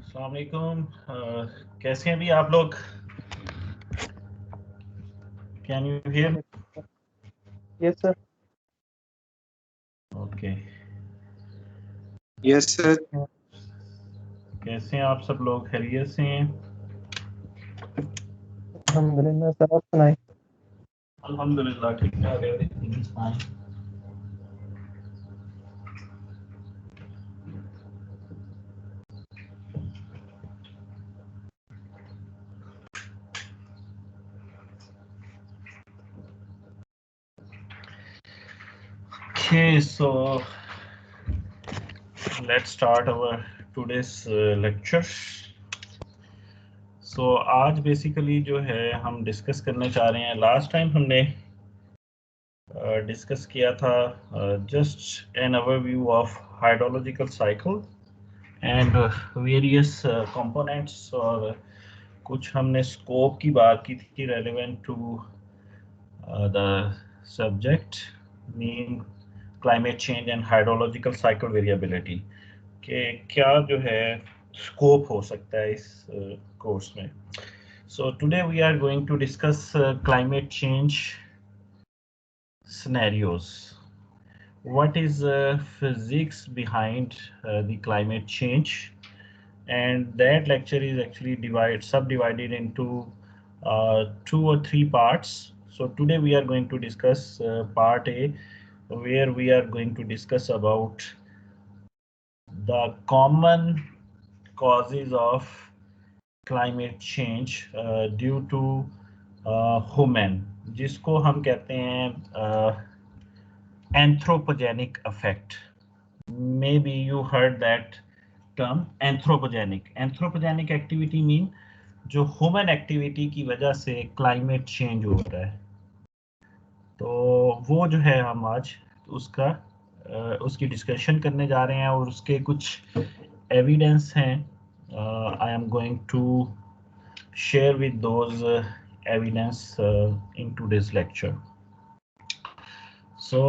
अस्सलाम वालेकुम। कैसे हैं अभी आप लोग? Can you here? Yes, sir. Okay. Yes sir. कैसे हैं आप सब लोग? खैरियत से हैं? Alhamdulillah, sir. आप सुनाए? अल्हम्दुलिल्लाह ठीक ठाक है। Everything is fine. Okay, so let's start our today's lecture. So आज बेसिकली जो है हम डिस्कस करने चाह रहे हैं, लास्ट टाइम हमने डिस्कस किया था just an overview of hydrological cycle and various components, और कुछ हमने स्कोप की बात की थी relevant to the subject mean climate change and hydrological cycle variability के क्या जो है स्कोप हो सकता है इस कोर्स में. So today we are going to discuss climate change scenarios. What is physics behind the climate change? And that lecture is actually subdivided into 2 or 3 parts. So today we are going to discuss part A, where we are going to discuss about the common causes of climate change due to human, जिसको हम कहते हैं anthropogenic effect. Maybe you heard that term anthropogenic. Anthropogenic activity mean जो human activity की वजह से climate change होता है. तो वो जो है हम आज उसकी डिस्कशन करने जा रहे हैं और उसके कुछ एविडेंस हैं. I am going to share with those evidence in today's lecture. So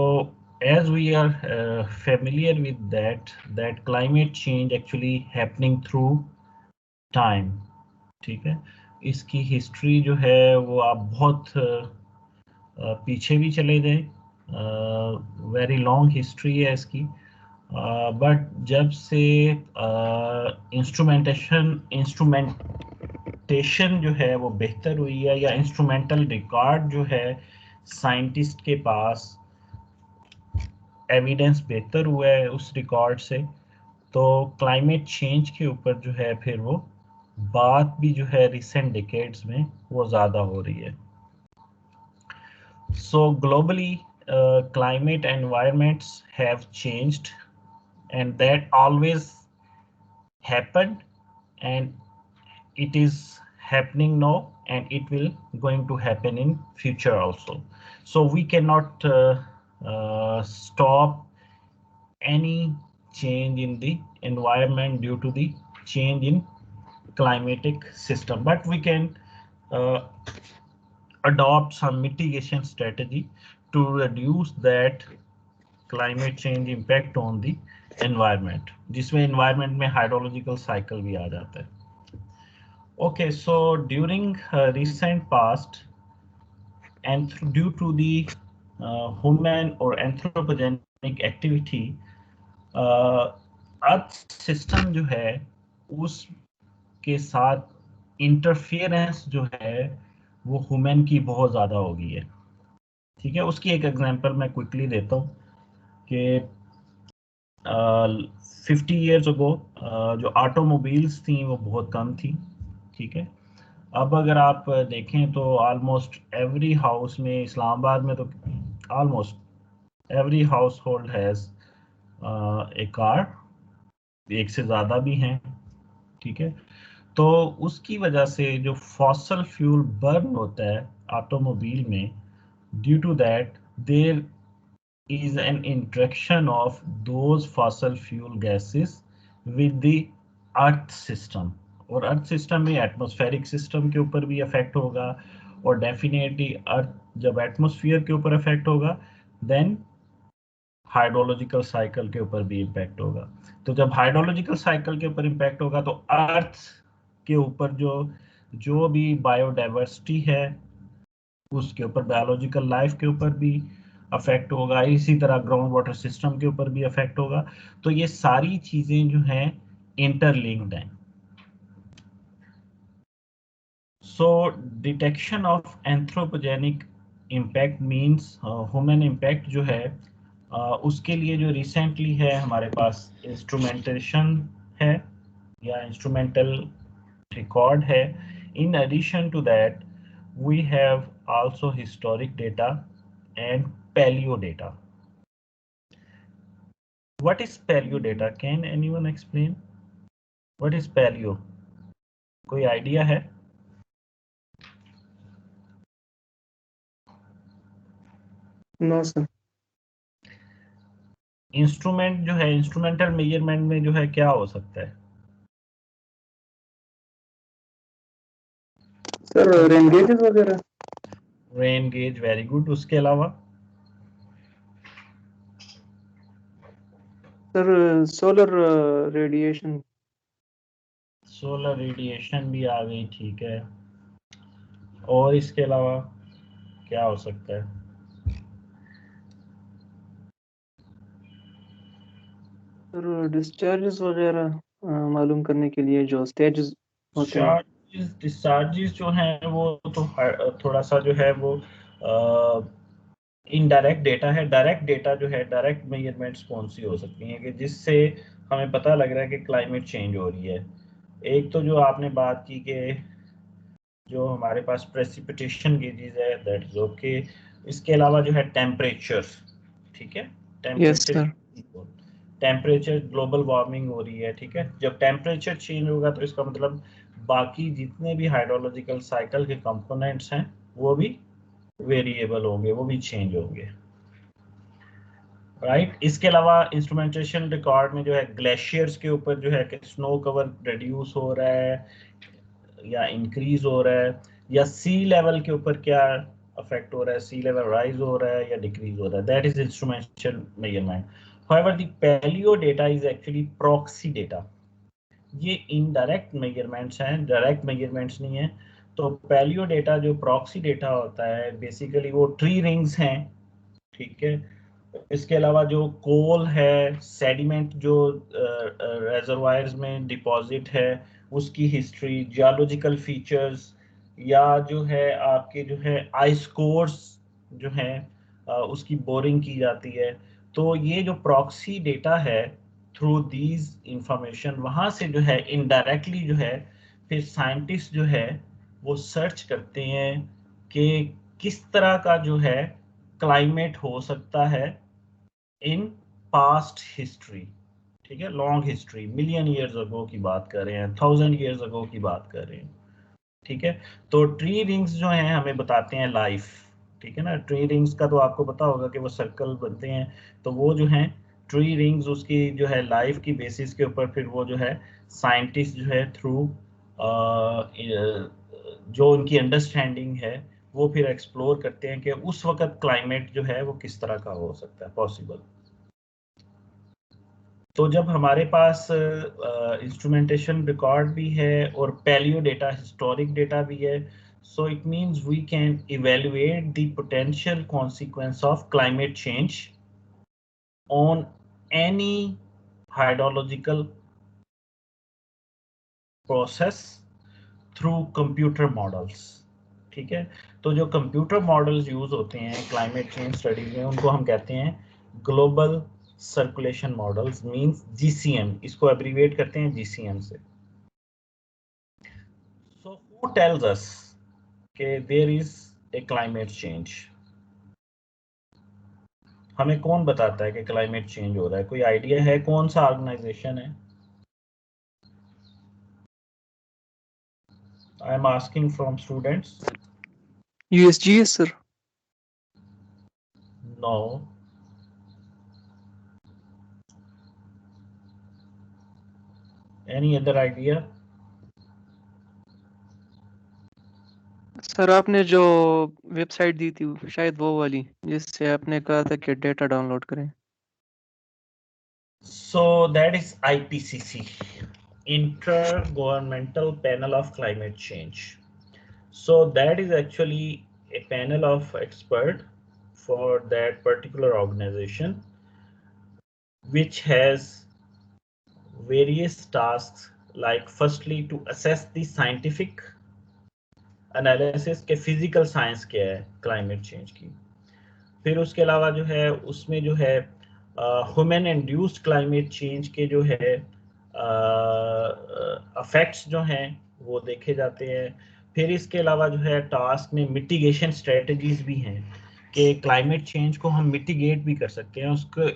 as we are familiar with that climate change actually happening through time. ठीक है, इसकी हिस्ट्री जो है वो आप बहुत पीछे भी चले जाए, वेरी लॉन्ग हिस्ट्री है इसकी. बट जब से इंस्ट्रूमेंटेशन जो है वो बेहतर हुई है, या इंस्ट्रूमेंटल रिकॉर्ड जो है साइंटिस्ट के पास, एविडेंस बेहतर हुआ है उस रिकॉर्ड से, तो क्लाइमेट चेंज के ऊपर जो है फिर वो बात भी जो है रिसेंट डिकेड्स में वो ज़्यादा हो रही है. सो globally climate environments have changed, and that always happened, and it is happening now, and it will going to happen in future also. So we cannot stop any change in the environment due to the change in climatic system, but we can adopt some mitigation strategy to reduce that climate change impact on the environment, जिसमें environment में hydrological cycle भी आ जाता है. Okay, so during recent past, and due to the human or anthropogenic activity, earth system जो है उसके साथ interference जो है वो ह्यूमन की बहुत ज़्यादा हो गई है. ठीक है, उसकी एक एग्जांपल मैं क्विकली देता हूँ कि 50 years ago जो ऑटोमोबाइल्स थी वो बहुत कम थी. ठीक है, अब अगर आप देखें तो ऑलमोस्ट एवरी हाउस में, इस्लामाबाद में तो almost every house hold has a car, एक से ज़्यादा भी हैं. ठीक है, तो उसकी वजह से जो फॉसल फ्यूल बर्न होता है ऑटोमोबाइल में, due to that there is an interaction of those fossil fuel gases with the earth system. और अर्थ सिस्टम में एटमॉस्फेरिक सिस्टम के ऊपर भी अफेक्ट होगा, और डेफिनेटली अर्थ जब एटमॉस्फेयर के ऊपर अफेक्ट होगा, देन हाइड्रोलॉजिकल साइकिल के ऊपर भी इम्पैक्ट होगा। तो जब हाइड्रोलॉजिकल साइकिल के ऊपर इम्पैक्ट होगा तो अर्थ के ऊपर जो जो भी बायोडाइवर्सिटी है उसके ऊपर, बायोलॉजिकल लाइफ के ऊपर भी अफेक्ट होगा, इसी तरह ग्राउंड वाटर सिस्टम के ऊपर भी अफेक्ट होगा। तो ये सारी चीजें जो हैं इंटरलिंक्ड हैं। सो detection of anthropogenic impact means human impact जो है उसके लिए जो रिसेंटली है हमारे पास इंस्ट्रूमेंटेशन है या इंस्ट्रूमेंटल रिकॉर्ड है। In addition to that we have also historic data and paleo data. What is paleo data? Can anyone explain what is paleo? कोई आइडिया है? No sir. इंस्ट्रूमेंट जो है, इंस्ट्रूमेंटल मेजरमेंट में जो है क्या हो सकता है? सर रेन गेजेस वगैरह। Rain gauge, very good. उसके अलावा sir solar radiation. Solar radiation भी आ गई, ठीक है। और इसके अलावा क्या हो सकता है? सर डिस्चार्जेस वगैरह मालूम करने के लिए जो स्टेजेस होते हैं। चार्जेस, डिस्चार्जेस जो हैं वो तो थोड़ा सा जो है वो इनडायरेक्ट डेटा है। डायरेक्ट डेटा जो है, डायरेक्ट मेजरमेंट्स कौन सी हो सकती हैं कि जिससे हमें पता लग रहा है कि क्लाइमेट चेंज हो रही है। एक तो जो आपने बात की कि जो हमारे पास प्रेसिपिटेशन गेजेस है, दैट इज ओके। इसके अलावा जो है टेम्परेचर, ठीक है, yes temperature sir. Temperature global warming हो रही है, ठीक है। जब टेम्परेचर चेंज होगा तो इसका मतलब बाकी जितने भी हाइड्रोलॉजिकल साइकिल के कंपोनेंट्स हैं वो भी वेरिएबल होंगे, वो भी चेंज होंगे, राइट। इसके अलावा इंस्ट्रूमेंटेशन रिकॉर्ड में जो है ग्लेशियर्स के ऊपर जो है कि स्नो कवर रिड्यूस हो रहा है या इंक्रीज हो रहा है, या सी लेवल के ऊपर क्या अफेक्ट हो रहा है, सी लेवल राइज हो रहा है या डिक्रीज हो रहा है, that is instrumentation measurement. However the paleo data is actually proxy data. ये इनडायरेक्ट मेजरमेंट्स हैं, डायरेक्ट मेजरमेंट्स नहीं है। तो पैलियो डेटा जो प्रॉक्सी डेटा होता है, बेसिकली वो ट्री रिंग्स हैं, ठीक है। इसके अलावा जो कोल है, सेडिमेंट जो रेजर्वायर्स में डिपॉजिट है, उसकी हिस्ट्री, जियोलॉजिकल फीचर्स, या जो है आपके जो है आइस कोर्स जो है उसकी बोरिंग की जाती है। तो ये जो प्रॉक्सी डेटा है, थ्रू दीज इंफॉर्मेशन वहाँ से जो है इनडायरेक्टली जो है फिर साइंटिस्ट जो है वो सर्च करते हैं कि किस तरह का जो है क्लाइमेट हो सकता है इन पास्ट हिस्ट्री, ठीक है, long history, million years ago की बात कर रहे हैं, 1000 ईयर्स अगो की बात कर रहे हैं, ठीक है। तो ट्री रिंग्स जो हैं हमें बताते हैं लाइफ, ठीक है ना। ट्री रिंग्स का तो आपको पता होगा कि वो सर्कल बनते हैं, तो वो जो हैं ट्री रिंग्स, उसकी जो है लाइफ की बेसिस के ऊपर फिर वो जो है साइंटिस्ट जो है थ्रू जो उनकी अंडरस्टैंडिंग है वो फिर एक्सप्लोर करते हैं कि उस वक्त क्लाइमेट जो है वो किस तरह का हो सकता है पॉसिबल। तो जब हमारे पास इंस्ट्रूमेंटेशन रिकॉर्ड भी है और पैलियो डेटा, हिस्टोरिक डेटा भी है, so it means we can evaluate the potential consequence of climate change on any hydrological process through computer models, ठीक है। तो जो कंप्यूटर मॉडल्स यूज होते हैं क्लाइमेट चेंज स्टडीज में उनको हम कहते हैं global circulation models, means GCM, इसको एब्रीविएट करते हैं जीसीएम से। So who tells us कि there is a climate change? हमें कौन बताता है कि क्लाइमेट चेंज हो रहा है? कोई आइडिया है कौन सा ऑर्गेनाइजेशन है? I am asking from students. USGS sir. No. Any other idea? Sir आपने जो वेबसाइट दी थी शायद वो वाली जिससे आपने कहा था कि डेटा डाउनलोड करें। So that is IPCC, Intergovernmental Panel of Climate Change. So that is actually a panel of experts for that particular organization, which has various tasks, like firstly to assess the scientific analysis के physical science क्या है climate change की। फिर उसके अलावा जो है उसमें जो है ह्यूमन इंड्यूस्ड क्लाइमेट चेंज के जो है अफेक्ट्स जो हैं वो देखे जाते हैं। फिर इसके अलावा जो है टास्क में मिटिगेशन स्ट्रेटजीज भी हैं कि क्लाइमेट चेंज को हम मिटिगेट भी कर सकते हैं,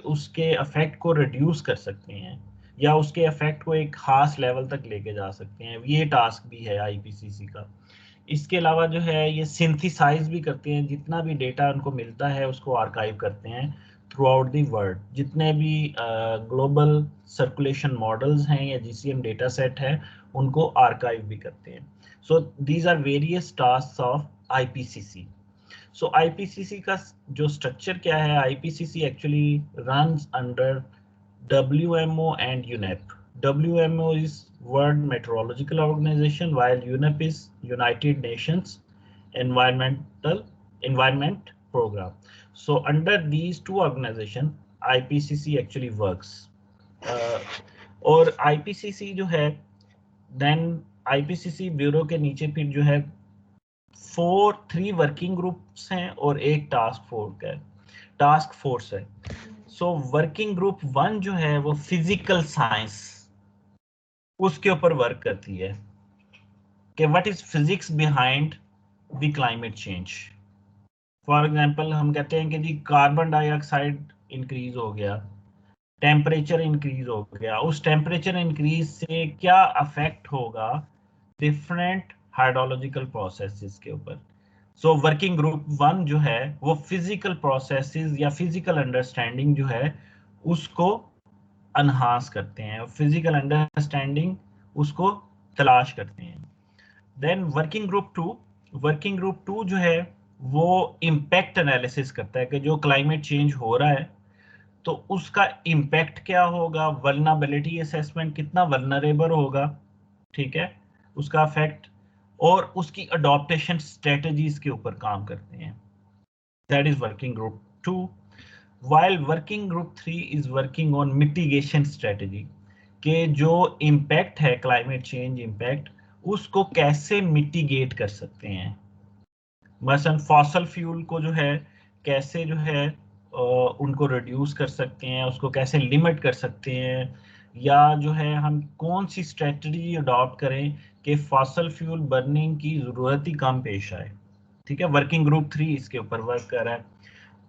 उसके अफेक्ट को रिड्यूस कर सकते हैं या उसके अफेक्ट को एक खास लेवल तक लेके जा सकते हैं। ये टास्क भी है आईपीसीसी का। इसके अलावा जो है ये सिंथेसाइज भी करते हैं, जितना भी डेटा उनको मिलता है उसको आर्काइव करते हैं थ्रू आउट द वर्ल्ड। जितने भी ग्लोबल सर्कुलेशन मॉडल्स हैं या जीसीएम डेटा सेट है उनको आर्काइव भी करते हैं। So these are various task of IPCC. So IPCC का जो स्ट्रक्चर क्या है, IPCC actually runs under WMO and UNEP. WMO is World Meteorological Organization, while UNEP is United Nations Environment Program. So under these two organizations, IPCC actually works. और IPCC जो है, then IPCC bureau के नीचे फिर जो है 3 working groups हैं और एक टास्क फोर्स है। सो वर्किंग ग्रुप 1 जो है वो फिजिकल साइंस उसके ऊपर वर्क करती है कि what is physics behind the climate change. For example हम कहते हैं कि जी कार्बन डाइऑक्साइड इंक्रीज हो गया, टेम्परेचर इंक्रीज हो गया, उस टेम्परेचर इंक्रीज से क्या अफेक्ट होगा डिफरेंट हाइड्रोलॉजिकल प्रोसेसेस के ऊपर। सो वर्किंग ग्रुप 1 जो है वो फिजिकल प्रोसेसेस या फिजिकल अंडरस्टैंडिंग जो है उसको अनहांस करते हैं, फिजिकल अंडरस्टैंडिंग उसको तलाश करते हैं। देन वर्किंग ग्रुप टू जो है वो इम्पैक्ट एनालिसिस करता है कि जो क्लाइमेट चेंज हो रहा है तो उसका इम्पैक्ट क्या होगा, वल्नरेबिलिटी असेसमेंट, कितना वल्नरेबल होगा, ठीक है, उसका इफेक्ट, और उसकी अडॉप्टेशन स्ट्रेटजीज के ऊपर काम करते हैं। That is working group 2। while working group 3 is working on mitigation strategy के जो इम्पैक्ट है क्लाइमेट चेंज इम्पैक्ट उसको कैसे मिटिगेट कर सकते हैं। मसलन फॉसल फ्यूल को जो है कैसे जो है उनको रिड्यूस कर सकते हैं, उसको कैसे लिमिट कर सकते हैं, या जो है हम कौन सी स्ट्रेटजी अडॉप्ट करें कि फॉसल फ्यूल बर्निंग की जरूरत ही कम पेश आए। ठीक है, वर्किंग ग्रुप 3 इसके ऊपर वर्क कर रहा है।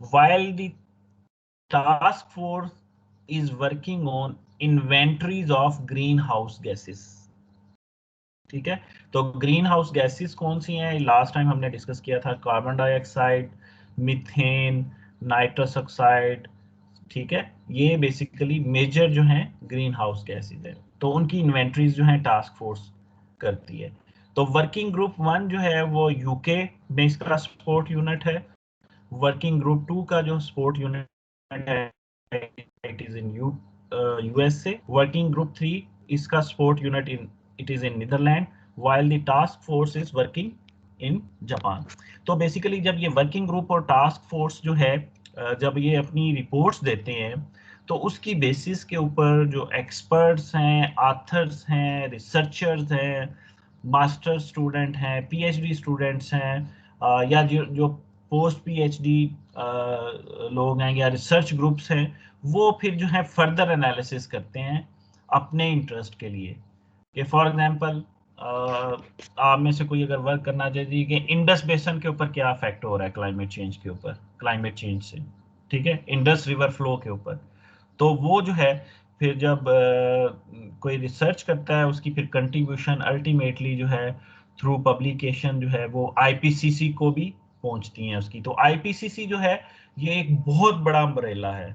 while the task force is working on inventories of greenhouse gases। ठीक है, तो ग्रीन हाउस गैसेस कौन सी हैं, लास्ट टाइम हमने डिस्कस किया था, carbon dioxide, methane, nitrous oxide. ठीक है, ये बेसिकली मेजर जो हैं ग्रीन हाउस गैसेस है, तो उनकी इन्वेंटरीज जो है टास्क फोर्स करती है। तो वर्किंग ग्रुप 1 जो है वो यूके में इसका सपोर्ट यूनिट है। वर्किंग ग्रुप 2 का जो सपोर्ट यूनिट है it is in USA. Working group 3 इसका support unit it is in Netherlands, while the task force is working in Japan. तो बेसिकली जब ये वर्किंग ग्रुप और टास्क फोर्स जो है जब ये अपनी रिपोर्ट्स देते हैं तो उसकी बेसिस के ऊपर जो एक्सपर्ट्स हैं, ऑथर्स हैं, रिसर्चर्स हैं, मास्टर स्टूडेंट हैं, पीएचडी स्टूडेंट्स हैं, या जो पोस्ट पीएचडी लोग हैं या रिसर्च ग्रुप्स हैं, वो फिर जो है फर्दर एनालिसिस करते हैं अपने इंटरेस्ट के लिए। कि फॉर एग्जांपल आप में से कोई अगर वर्क करना चाहिए कि इंडस बेसन के ऊपर क्या इफेक्ट हो रहा है क्लाइमेट चेंज के ऊपर, क्लाइमेट चेंज से, ठीक है, इंडस रिवर फ्लो के ऊपर, तो वो जो है फिर जब कोई रिसर्च करता है उसकी फिर कंट्रीब्यूशन अल्टीमेटली जो है थ्रू पब्लिकेशन जो है वो आईपीसीसी को भी पहुंचती है उसकी। तो आईपीसीसी जो है ये एक बहुत बड़ा अम्ब्रेला है।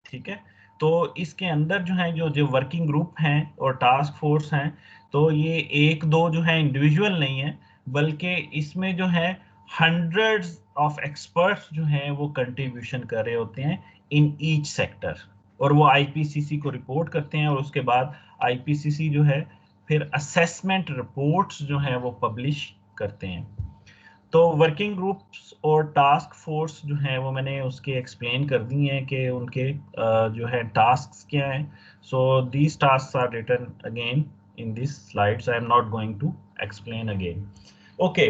ठीक है, तो इसके अंदर जो है जो जो वर्किंग ग्रुप हैं और टास्क फोर्स हैं, तो ये एक दो जो है इंडिविजुअल नहीं है, बल्कि इसमें जो है हंड्रेड्स ऑफ एक्सपर्ट्स जो हैं वो कंट्रीब्यूशन कर रहे होते हैं इन ईच सेक्टर। और वो आईपीसीसी को रिपोर्ट करते हैं और उसके बाद आईपीसीसी जो है फिर असेसमेंट रिपोर्ट्स जो हैं वो पब्लिश करते हैं। तो वर्किंग ग्रुप्स और टास्क फोर्स जो है वो मैंने उसके एक्सप्लेन कर दी हैं कि उनके जो है टास्क्स क्या हैं। So these tasks are written again in this slides, I am not going to explain again. Okay,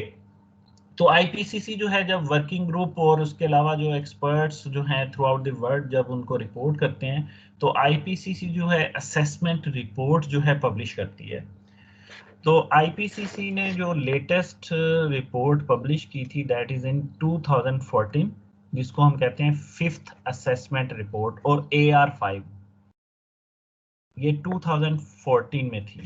तो आईपीसीसी जो है जब वर्किंग ग्रुप और उसके अलावा जो एक्सपर्ट्स जो हैं थ्रू आउट द वर्ल्ड जब उनको रिपोर्ट करते हैं तो आईपीसीसी जो है असेसमेंट रिपोर्ट जो है पब्लिश करती है। तो आईपीसीसी ने जो लेटेस्ट रिपोर्ट पब्लिश की थी दैट इज इन 2014, जिसको हम कहते हैं फिफ्थ असेसमेंट रिपोर्ट, और AR5 ये 2014 में थी।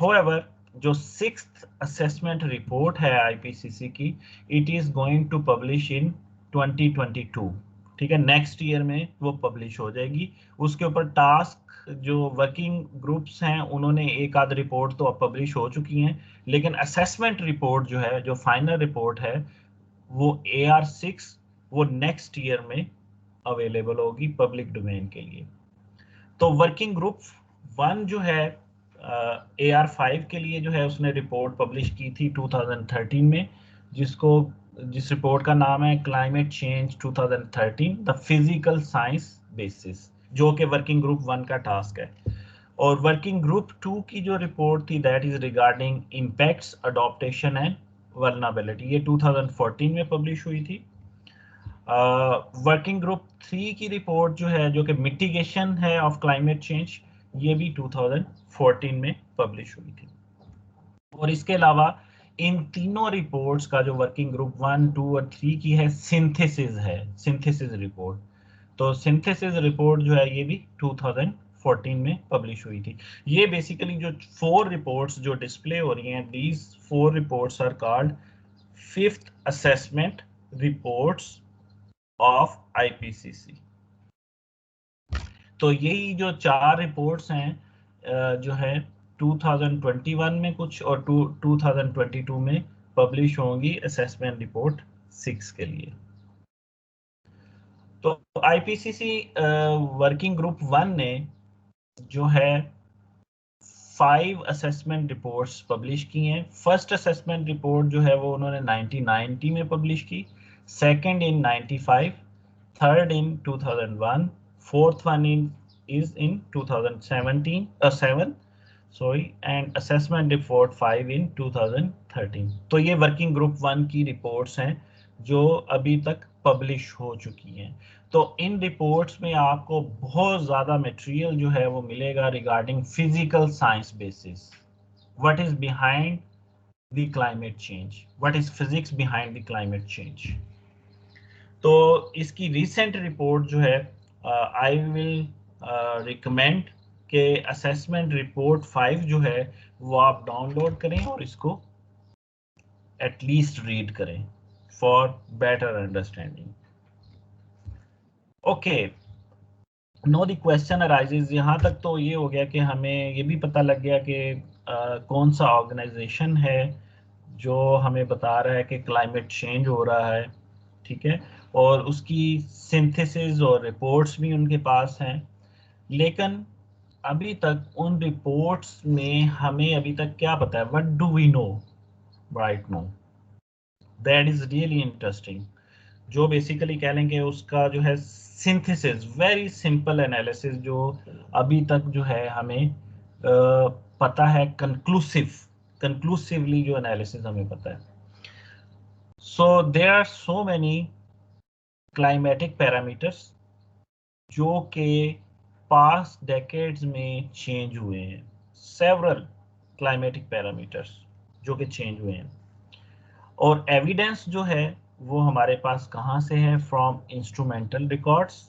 however जो सिक्स्थ असेसमेंट रिपोर्ट है आईपीसीसी की, it is going to publish in 2022, ठीक है, नेक्स्ट ईयर में वो पब्लिश हो जाएगी। उसके ऊपर टास्क जो वर्किंग ग्रुप्स हैं उन्होंने एक आध रिपोर्ट तो अब पब्लिश हो चुकी हैं, लेकिन असेसमेंट रिपोर्ट जो है जो फाइनल रिपोर्ट है वो AR6 वो नेक्स्ट ईयर में अवेलेबल होगी पब्लिक डोमेन के लिए। तो वर्किंग ग्रुप 1 जो है AR5 के लिए जो है उसने रिपोर्ट पब्लिश की थी 2013 में, जिस रिपोर्ट का नाम है climate change 2013 the physical science basis, जो कि वर्किंग ग्रुप 1 का टास्क है। और वर्किंग ग्रुप 2 की जो रिपोर्ट थी that is regarding impacts adaptation and vulnerability, ये 2014 में पब्लिश हुई थी। वर्किंग ग्रुप 3 की रिपोर्ट जो है जो कि मिटिगेशन है ऑफ क्लाइमेट चेंज, ये भी 2014 में पब्लिश हुई थी। और इसके अलावा इन तीनों रिपोर्ट्स का जो वर्किंग ग्रुप 1, 2 और 3 की है सिंथेसिस रिपोर्ट। तो सिंथेसिस रिपोर्ट जो है ये भी 2014 में पब्लिश हुई थी। ये बेसिकली जो 4 रिपोर्ट्स जो डिस्प्ले हो रही हैं, these 4 reports are called fifth assessment reports of IPCC. तो यही जो 4 रिपोर्ट्स हैं जो है 2021 में कुछ और 2022 में पब्लिश होंगी असेसमेंट रिपोर्ट 6 के लिए। तो आईपीसीसी वर्किंग ग्रुप 1 ने जो है 5 असेसमेंट रिपोर्ट्स पब्लिश की हैं। फर्स्ट असेसमेंट रिपोर्ट जो है वो उन्होंने 1990 में पब्लिश की, second in 95, third in 2001, fourth one is in 2007, and assessment report 5 in 2013। तो ये वर्किंग ग्रुप 1 की रिपोर्ट्स हैं जो अभी तक पब्लिश हो चुकी हैं। तो इन रिपोर्ट्स में आपको बहुत ज़्यादा मटेरियल जो है वो मिलेगा regarding physical science basis, what is behind the climate change, what is physics behind the climate change. तो इसकी रिसेंट रिपोर्ट जो है आई विल रिकमेंड के असेसमेंट रिपोर्ट 5 जो है वो आप डाउनलोड करें और इसको एटलीस्ट रीड करें for better understanding. Okay, know the question arises, यहाँ तक तो ये हो गया कि हमें ये भी पता लग गया कि कौन सा ऑर्गेनाइजेशन है जो हमें बता रहा है कि क्लाइमेट चेंज हो रहा है, ठीक है, और उसकी सिंथेसिस और रिपोर्ट्स भी उनके पास हैं। लेकिन अभी तक उन रिपोर्ट्स में हमें अभी तक क्या पता है, what do we know right now, that is really interesting. जो बेसिकली कह लेंगे उसका जो है सिंथेसिस, वेरी सिंपल एनालिसिस जो अभी तक जो है हमें पता है, कंक्लूसिवली जो एनालिसिस हमें पता है। So there are so many climatic parameters जो कि पास्ट डेकेड्स में चेंज हुए हैं, सेवरल क्लाइमेटिक पैरामीटर्स जो कि चेंज हुए हैं। और एविडेंस जो है वो हमारे पास कहाँ से है, फ्रॉम इंस्ट्रूमेंटल रिकॉर्ड्स।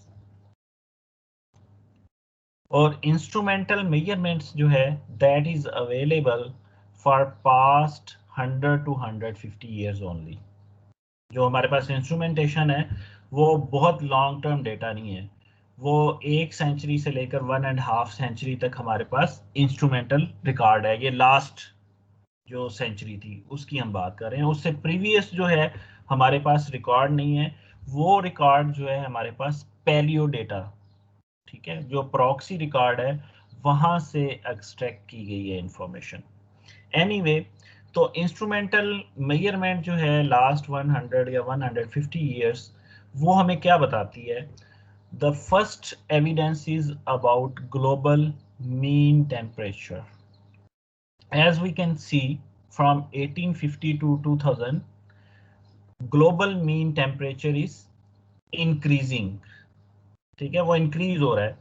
और इंस्ट्रूमेंटल मेजरमेंट्स जो है that is available for past 100 to 150 years only. जो हमारे पास इंस्ट्रूमेंटेशन है वो बहुत लॉन्ग टर्म डेटा नहीं है, वो 1 सेंचुरी से लेकर 1.5 सेंचुरी तक हमारे पास इंस्ट्रूमेंटल रिकॉर्ड है। ये लास्ट जो सेंचुरी थी उसकी हम बात कर रहे हैं, उससे प्रीवियस जो है हमारे पास रिकॉर्ड नहीं है। वो रिकॉर्ड जो है हमारे पास पैलियो डेटा ठीक है, जो प्रॉक्सी रिकॉर्ड है वहां से एक्सट्रैक्ट की गई है इंफॉर्मेशन। एनीवे, तो इंस्ट्रूमेंटल मेजरमेंट जो है लास्ट 100 या 150 ईयर्स, वो हमें क्या बताती है? The first evidence is about global mean temperature. As we can see from 1850 to 2000, global mean temperature is increasing. ठीक है, वो इंक्रीज हो रहा है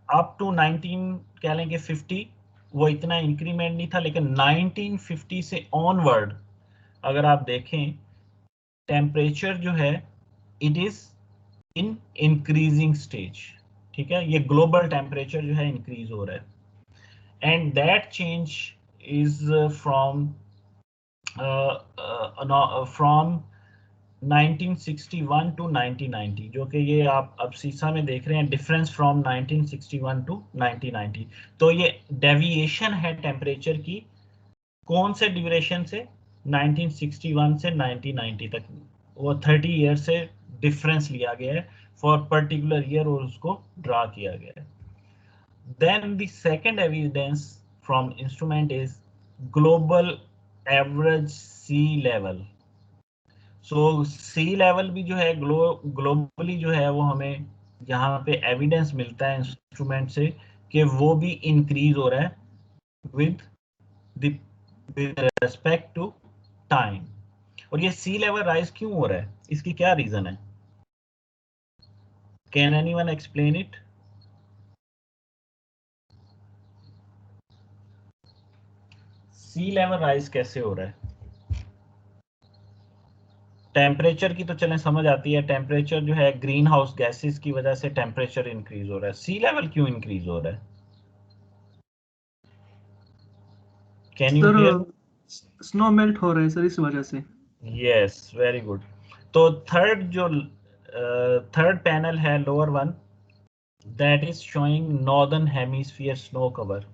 अप टू 19 कह लेंगे 50, वो इतना इंक्रीमेंट नहीं था, लेकिन 1950 से ऑनवर्ड अगर आप देखें टेम्परेचर जो है it is in increasing stage. ठीक है, ये ग्लोबल टेम्परेचर जो है इंक्रीज हो रहा है, and that change is from from 1961 to 1990, जो कि ये आप अब सीसा में देख रहे हैं डिफरेंस फ्रॉम 1961 टू 1990। तो ये डेविएशन है टेम्परेचर की, कौन से ड्यूरेशन से? 1961 से 1990 तक, वो 30 ईयर से डिफरेंस लिया गया है फॉर पर्टिकुलर ईयर और उसको ड्रा किया गया है। Then the second evidence from instrument is global average sea level. So sea level भी जो है ग्लोबली जो है वो हमें यहाँ पे एविडेंस मिलता है इंस्ट्रूमेंट से कि वो भी इंक्रीज हो रहा है विद रिस्पेक्ट टू टाइम। और ये सी लेवल राइज क्यों हो रहा है, इसकी क्या रीजन है? Can anyone explain it? Sea level rise कैसे हो रहा है? टेम्परेचर की तो चलें समझ आती है, टेम्परेचर जो है ग्रीन हाउस गैसेस की वजह से टेम्परेचर इंक्रीज हो रहा है, सी लेवल क्यों इंक्रीज हो रहा है? Can you sir here? Snow melt हो रहा है सर इस वजह से। Yes, very good. तो थर्ड पैनल है lower one, that is showing northern hemisphere snow cover.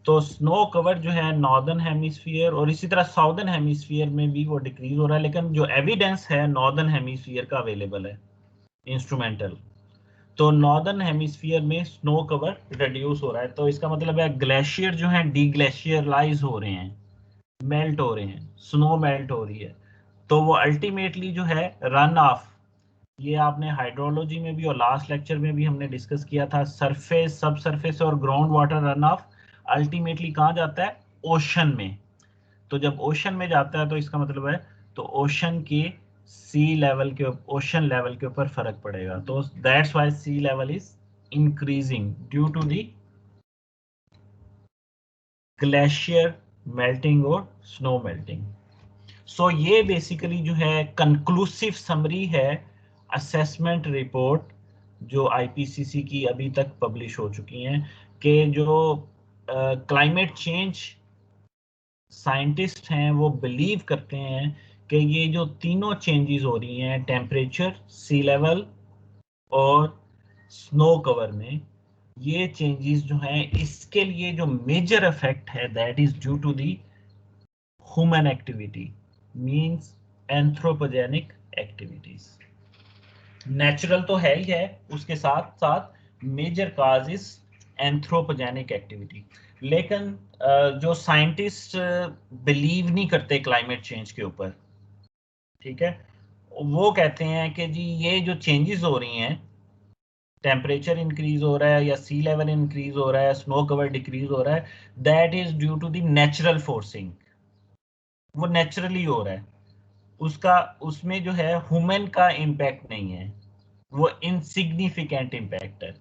तो स्नो कवर जो है नॉर्दर्न हेमिस्फीयर और इसी तरह साउदर्न हेमिस्फीयर में भी वो डिक्रीज हो रहा है, लेकिन जो एविडेंस है नॉर्दर्न हेमिस्फीयर का अवेलेबल है इंस्ट्रूमेंटल। तो नॉर्दर्न हेमिस्फीयर में स्नो कवर रिड्यूस हो रहा है, तो इसका मतलब है ग्लेशियर जो है डीग्लेशियरलाइज हो रहे हैं, मेल्ट हो रहे हैं, स्नो मेल्ट हो रही है। तो वो अल्टीमेटली जो है रन ऑफ, ये आपने हाइड्रोलॉजी में भी और लास्ट लेक्चर में भी हमने डिस्कस किया था, सरफेस, सब सरफेस और ground water run of ultimately कहाँ जाता है? ओशन में। तो जब ओशन में जाता है तो इसका मतलब है तो ओशन के सी लेवल के, ओशन लेवल के ऊपर फर्क पड़ेगा। तो that's why sea level is increasing due to the glacier melting और स्नो मेल्टिंग। सो ये बेसिकली जो है कंक्लूसिव समरी है असेसमेंट रिपोर्ट जो आईपीसीसी की अभी तक पब्लिश हो चुकी हैं, कि जो क्लाइमेट चेंज साइंटिस्ट हैं वो बिलीव करते हैं कि ये जो तीनों चेंजेस हो रही हैं टेम्परेचर, सी लेवल और स्नो कवर में, ये चेंजेस जो हैं इसके लिए जो मेजर इफेक्ट है that is due to the human activity, means anthropogenic activities. Natural तो है ही है, उसके साथ साथ major cause is anthropogenic activity. लेकिन जो साइंटिस्ट बिलीव नहीं करते क्लाइमेट चेंज के ऊपर, ठीक है, वो कहते हैं कि जी ये जो चेंजेस हो रही हैं, टेम्परेचर इंक्रीज हो रहा है या सी लेवल इंक्रीज हो रहा है, स्नो कवर डिक्रीज हो रहा है, that is due to the natural forcing, वो नेचुरली हो रहा है, उसका उसमें जो है ह्यूमन का इम्पैक्ट नहीं है, वो इनसिग्निफिकेंट इम्पैक्ट है।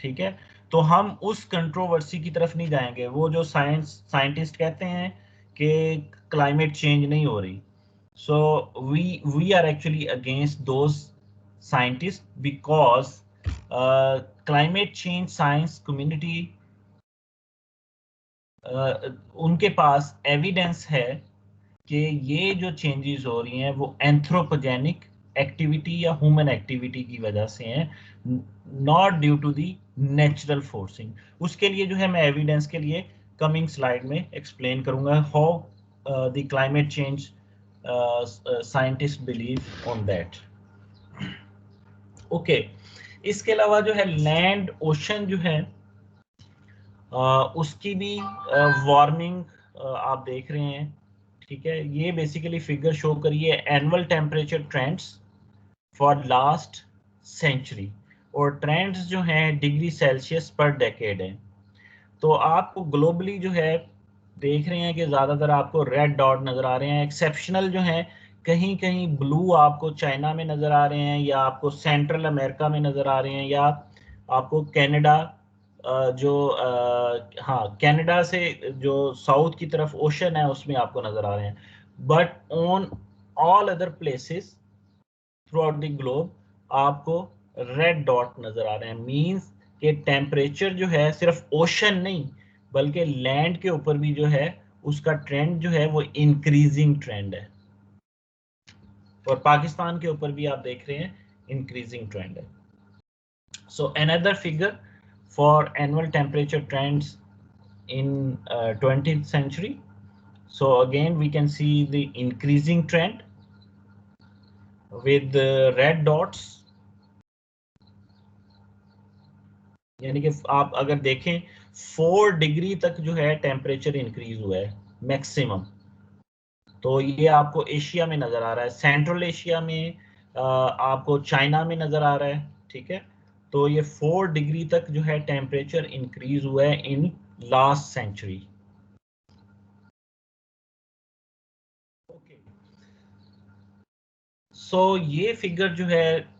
ठीक है, तो हम उस कंट्रोवर्सी की तरफ नहीं जाएंगे। वो जो साइंटिस्ट कहते हैं कि क्लाइमेट चेंज नहीं हो रही, so we are actually against those scientist, because climate change science community उनके पास एविडेंस है कि ये जो चेंजेस हो रही हैं वो एंथ्रोपोजेनिक एक्टिविटी या ह्यूमन एक्टिविटी की वजह से हैं, not due to the natural forcing. उसके लिए जो है मैं एविडेंस के लिए कमिंग स्लाइड में एक्सप्लेन करूंगा how the climate change scientist believe on that. Okay, इसके अलावा जो है लैंड ओशन जो है उसकी भी वार्मिंग आप देख रहे हैं, ठीक है। ये बेसिकली फिगर शो करिए annual temperature trends for last century, और ट्रेंड्स जो हैं डिग्री सेल्सियस पर डेकेड है। तो आपको ग्लोबली जो है देख रहे हैं कि ज़्यादातर आपको रेड डॉट नज़र आ रहे हैं, एक्सेप्शनल जो हैं कहीं कहीं ब्लू आपको चाइना में नज़र आ रहे हैं, या आपको सेंट्रल अमेरिका में नज़र आ रहे हैं, या आपको कनाडा हाँ कनाडा से जो साउथ की तरफ ओशन है उसमें आपको नज़र आ रहे हैं। But on all other places through out the globe आपको रेड डॉट नज़र आ रहे हैं। मीन्स कि टेम्परेचर जो है सिर्फ ओशन नहीं बल्कि लैंड के ऊपर भी जो है उसका ट्रेंड जो है वो इंक्रीजिंग ट्रेंड है, और पाकिस्तान के ऊपर भी आप देख रहे हैं इंक्रीजिंग ट्रेंड है। So another figure for annual temperature trends in 20th century. So again we can see the increasing trend with the red dots, यानी कि आप अगर देखें 4 डिग्री तक जो है टेम्परेचर इंक्रीज हुआ है मैक्सिमम। तो ये आपको एशिया में नजर आ रहा है, सेंट्रल एशिया में आपको चाइना में नजर आ रहा है, ठीक है। तो ये 4 डिग्री तक जो है टेम्परेचर इंक्रीज हुआ है इन लास्ट सेंचुरी। सो ये फिगर जो है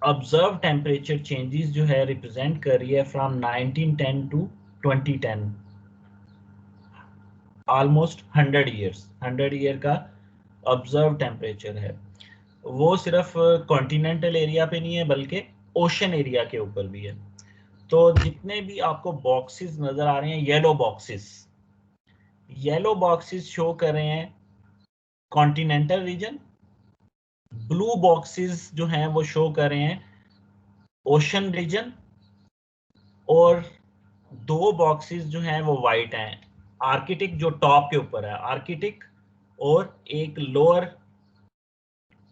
ऑब्जर्व टेम्परेचर चेंजेस जो है रिप्रेजेंट कर रही है from 1910 to 2010, almost 100 years, 100 year का ऑब्जर्व टेम्परेचर है। वो सिर्फ कॉन्टिनेंटल एरिया पे नहीं है बल्कि ओशन एरिया के ऊपर भी है। तो जितने भी आपको बॉक्सेस नजर आ रहे हैं येलो बॉक्सेस शो कर रहे हैं कॉन्टिनेंटल रीजन, ब्लू बॉक्सेस जो हैं वो शो कर रहे हैं ओशन रीजन, और 2 बॉक्सेस जो हैं वो वाइट हैं, आर्कटिक जो टॉप के ऊपर है आर्कटिक, और एक लोअर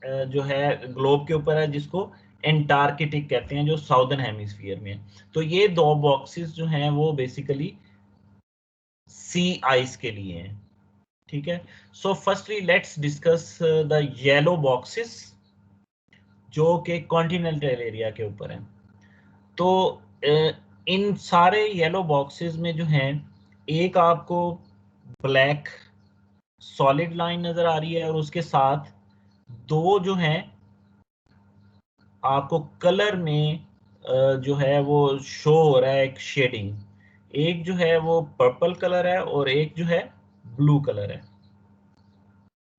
जो है ग्लोब के ऊपर है जिसको एंटार्कटिक कहते हैं जो साउदर्न हेमिस्फीयर में है। तो ये 2 बॉक्सेस जो हैं वो बेसिकली सी आइस के लिए हैं, ठीक है। So firstly let's discuss the yellow boxes जो कि कॉन्टिनेंटल एरिया के ऊपर हैं। तो इन सारे येलो बॉक्सेस में जो हैं एक आपको ब्लैक सॉलिड लाइन नजर आ रही है, और उसके साथ 2 जो हैं आपको कलर में जो है वो शो हो रहा है एक शेडिंग, एक जो है वो पर्पल कलर है और एक जो है ब्लू कलर है,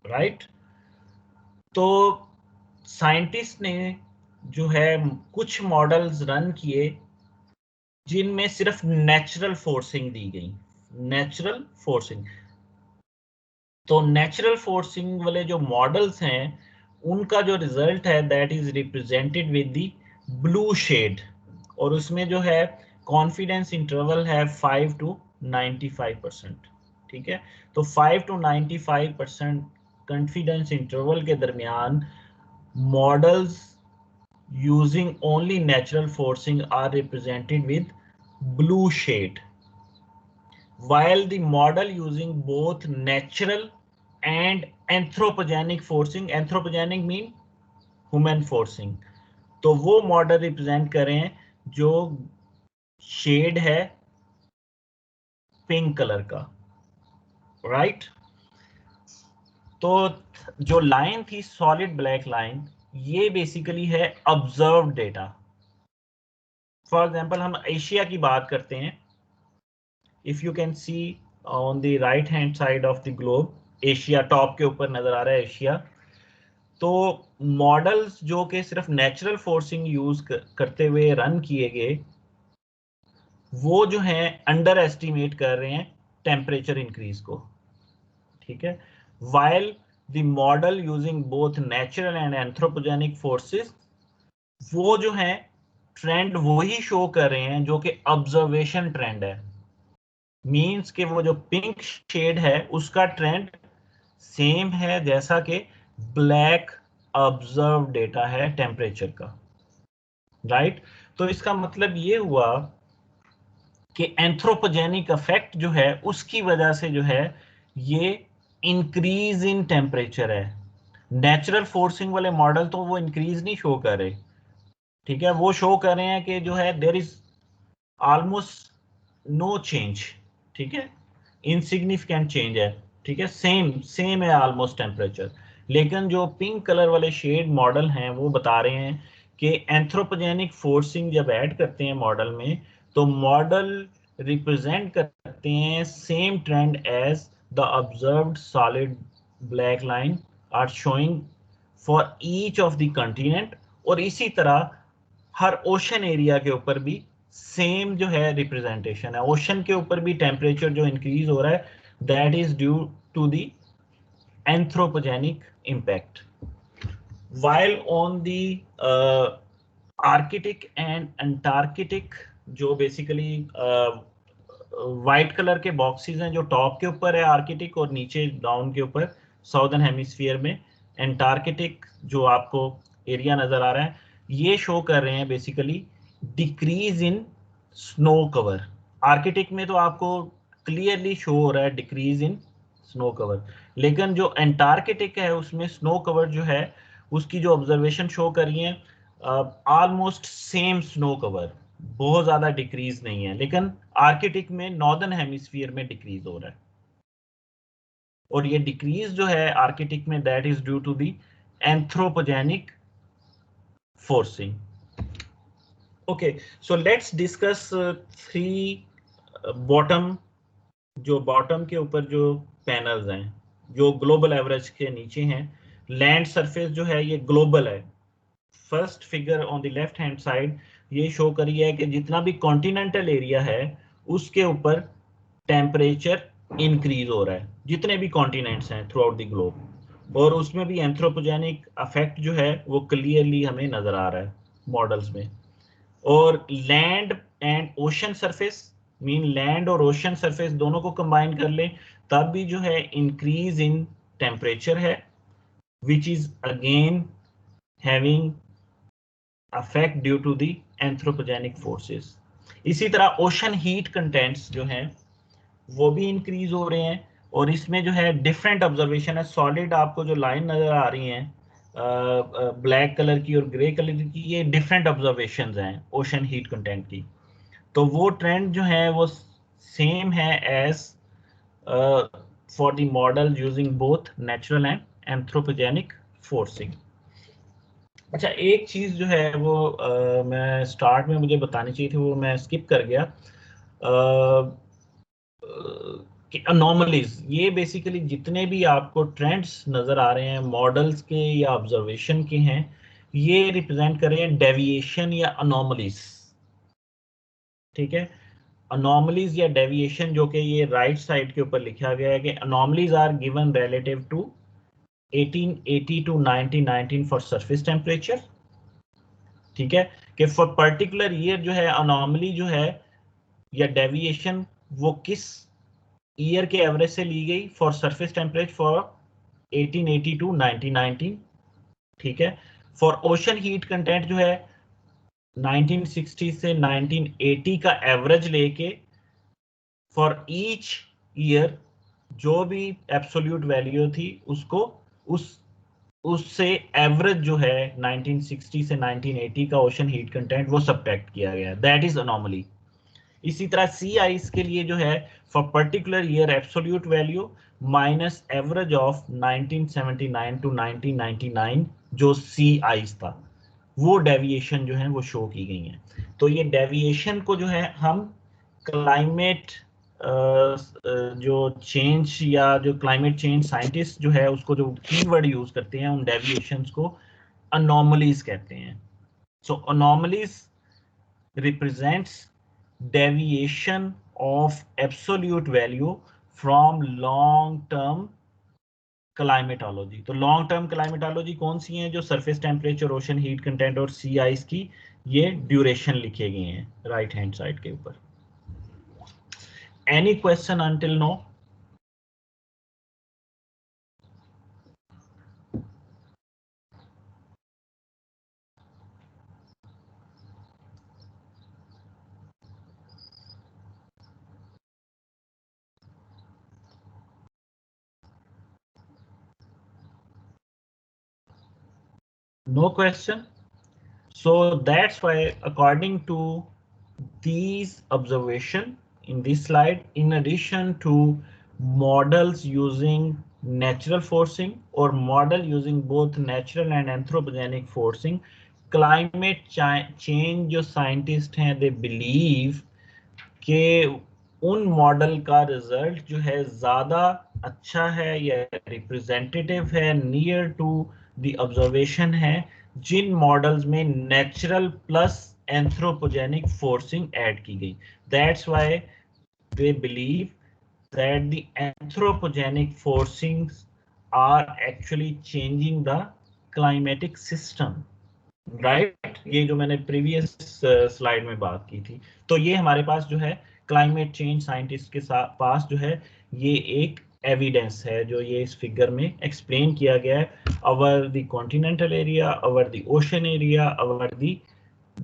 राइट। तो साइंटिस्ट ने जो है कुछ मॉडल्स रन किए जिनमें सिर्फ नेचुरल फोर्सिंग दी गई, नेचुरल फोर्सिंग। तो नेचुरल फोर्सिंग वाले जो मॉडल्स हैं उनका जो रिजल्ट है that is represented with the blue shade, और उसमें जो है कॉन्फिडेंस इंटरवल है 5 to 95%, ठीक है। तो 5 to 95% कॉन्फिडेंस इंटरवल के दरमियान models using only natural forcing are represented with blue shade, while the model using both natural and anthropogenic forcing, anthropogenic mean human forcing, तो वो मॉडल रिप्रेजेंट करें जो शेड है पिंक कलर का, right. तो जो लाइन थी सॉलिड ब्लैक लाइन, ये बेसिकली है ऑब्जर्व डेटा। फॉर एग्जांपल हम एशिया की बात करते हैं, if you can see on the right hand side of the globe, Asia top के ऊपर नजर आ रहा है एशिया। तो मॉडल्स जो कि सिर्फ नेचुरल फोर्सिंग यूज करते हुए रन किए गए, वो जो हैं अंडर एस्टिमेट कर रहे हैं टेम्परेचर इंक्रीज को, ठीक है। While the model using both natural and anthropogenic forces, वो जो है ट्रेंड वही शो कर रहे हैं जो कि ऑब्जर्वेशन ट्रेंड है। मींस कि वो जो पिंक शेड है उसका ट्रेंड सेम है जैसा कि ब्लैक ऑब्जर्व डेटा है टेम्परेचर का। राइट। तो इसका मतलब ये हुआ कि एंथ्रोपोजेनिक इफेक्ट जो है उसकी वजह से जो है ये इंक्रीज इन टेम्परेचर है। नेचुरल फोर्सिंग वाले मॉडल तो वो इंक्रीज नहीं शो कर रहे, ठीक है, वो शो कर रहे हैं कि जो है there is almost no change, ठीक है, इनसिग्निफिकेंट चेंज है, ठीक है, सेम सेम है ऑलमोस्ट टेम्परेचर। लेकिन जो पिंक कलर वाले शेड मॉडल हैं वो बता रहे हैं कि एंथ्रोपोजेनिक फोर्सिंग जब ऐड करते हैं मॉडल में तो मॉडल रिप्रेजेंट करते हैं same trend as the observed solid black line are showing for each of the continent. और इसी तरह हर ओशन एरिया के ऊपर भी सेम जो है रिप्रेजेंटेशन है। ओशन के ऊपर भी टेम्परेचर जो इंक्रीज हो रहा है that is due to the anthropogenic impact. while on the Arctic and Antarctic, जो बेसिकली वाइट कलर के बॉक्सेस हैं जो टॉप के ऊपर है आर्किटिक और नीचे डाउन के ऊपर साउदर्न हेमिस्फीयर में अंटार्कटिक जो आपको एरिया नजर आ रहा है, ये शो कर रहे हैं basically decrease in snow cover. Arctic में तो आपको क्लियरली शो हो रहा है डिक्रीज इन स्नो कवर, लेकिन जो अंटार्कटिक है उसमें स्नो कवर जो है उसकी जो ऑब्जर्वेशन शो करी है ऑलमोस्ट सेम स्नो कवर, बहुत ज्यादा डिक्रीज नहीं है, लेकिन आर्कटिक में नॉर्दर्न हेमिस्फीयर में डिक्रीज हो रहा है। और ये डिक्रीज जो है आर्कटिक में that is due to the anthropogenic forcing. Okay, so let's discuss three bottom, जो बॉटम के ऊपर जो पैनल्स हैं जो ग्लोबल एवरेज के नीचे हैं। लैंड सरफेस जो है ये ग्लोबल है। First figure on the left hand side ये शो करी है कि जितना भी कॉन्टिनेंटल एरिया है उसके ऊपर टेम्परेचर इंक्रीज हो रहा है, जितने भी कॉन्टिनेंट्स हैं थ्रू आउट द ग्लोब, और उसमें भी एंथ्रोपोजेनिक इफेक्ट जो है वो क्लियरली हमें नजर आ रहा है मॉडल्स में। और land and ocean surface, mean land और ओशन सरफेस दोनों को कंबाइन कर लें तब भी जो है इंक्रीज इन टेम्परेचर है, which is again having affect due to the anthropogenic forces. इसी तरह ओशन हीट कंटेंट्स जो हैं वो भी इंक्रीज हो रहे हैं, और इसमें जो है डिफरेंट ऑब्जर्वेशन है। सॉलिड आपको जो लाइन नजर आ रही हैं ब्लैक कलर की और ग्रे कलर की, ये डिफरेंट ऑब्जर्वेशंस हैं ओशन हीट कंटेंट की। तो वो ट्रेंड जो है वो सेम है as for the model using both natural and anthropogenic forcing. अच्छा, एक चीज जो है वो मैं स्टार्ट में मुझे बतानी चाहिए थी वो मैं स्किप कर गया, कि अनोमलीज, ये बेसिकली जितने भी आपको ट्रेंड्स नजर आ रहे हैं मॉडल्स के या ऑब्जर्वेशन के हैं, ये रिप्रेजेंट कर रहे हैं डेविएशन या अनोमलीज, ठीक है। अनोमलीज या डेविएशन जो कि ये राइट साइड के ऊपर लिखा गया है कि anomalies are given relative to 1880 to 1919 for surface temperature, ठीक है, कि फॉर पर्टिकुलर ईयर जो है अनोमली जो है या डेविएशन वो किस ईयर के एवरेज से ली गई for surface temperature for 1880 to 1919, ठीक है। फॉर ओशन हीट कंटेंट जो है 1960 से 1980 का एवरेज लेके फॉर ईच ईयर जो भी एब्सोल्यूट वैल्यू थी उसको उस उससे एवरेज जो है 1960 से 1980 का ओशन हीट कंटेंट वो सब्ट्रैक्ट किया गया, दैट इज अनोमली। इसी तरह सी आइस के लिए जो है for particular year absolute value minus average of 1979 to 1999 जो सी आइस था, वो डेविएशन जो है वो शो की गई है। तो ये डेविएशन को जो है हम क्लाइमेट जो चेंज या जो क्लाइमेट चेंज साइंटिस्ट जो है उसको जो कीवर्ड यूज करते हैं उन डेविएशंस को अनोमलीज कहते हैं। सो anomalies represents deviation of absolute value from long term climatology. तो लॉन्ग टर्म क्लाइमेटोलॉजी कौन सी है? जो surface temperature, ocean heat content और सी आइस की ये ड्यूरेशन लिखे गए हैं राइट हैंड साइड के ऊपर। Any question until no? No question. So that's why, according to these observation in this slide, in addition to models using natural forcing or model using both natural and anthropogenic forcing, climate change जो scientists हैं, they believe कि उन model का result जो है ज्यादा अच्छा है या रिप्रेजेंटेटिव है, नियर टू द ऑब्जर्वेशन है, जिन मॉडल्स में natural plus anthropogenic forcing add की गई. That's why they believe that the anthropogenic फोर्सिंग्स are actually changing the climatic system. Right, ये जो मैंने प्रीवियस स्लाइड में बात की थी. तो ये हमारे पास जो है क्लाइमेट चेंज साइंटिस्ट के पास जो है ये एक एविडेंस है जो ये इस फिगर में एक्सप्लेन किया गया है. Over the continental area, over the ocean area, over the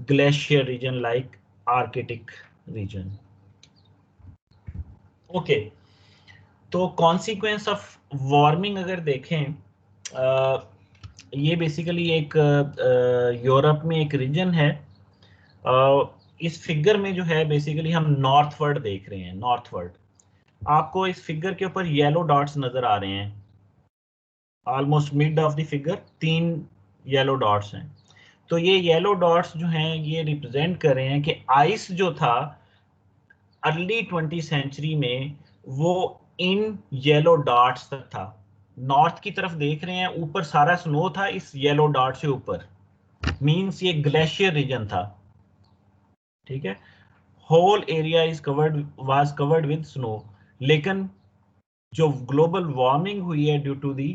glacier region like Arctic region. Okay, तो कॉन्सिक्वेंस ऑफ वार्मिंग अगर देखें, ये बेसिकली एक यूरोप में एक रीजन है. इस फिगर में जो है बेसिकली हम नॉर्थवर्ड देख रहे हैं. नॉर्थवर्ड आपको इस फिगर के ऊपर येलो डॉट्स नजर आ रहे हैं. Almost mid of the figure 3 yellow dots हैं. तो ये येलो डॉट्स जो हैं ये रिप्रेजेंट कर रहे हैं कि आइस जो था अर्ली 20th सेंचुरी में वो इन येलो डॉट्स तक था. नॉर्थ की तरफ देख रहे हैं, ऊपर सारा स्नो था इस येलो डॉट से ऊपर, मींस ये ग्लेशियर रीजन था. ठीक है, whole area is covered, was covered with snow. लेकिन जो ग्लोबल वार्मिंग हुई है due to the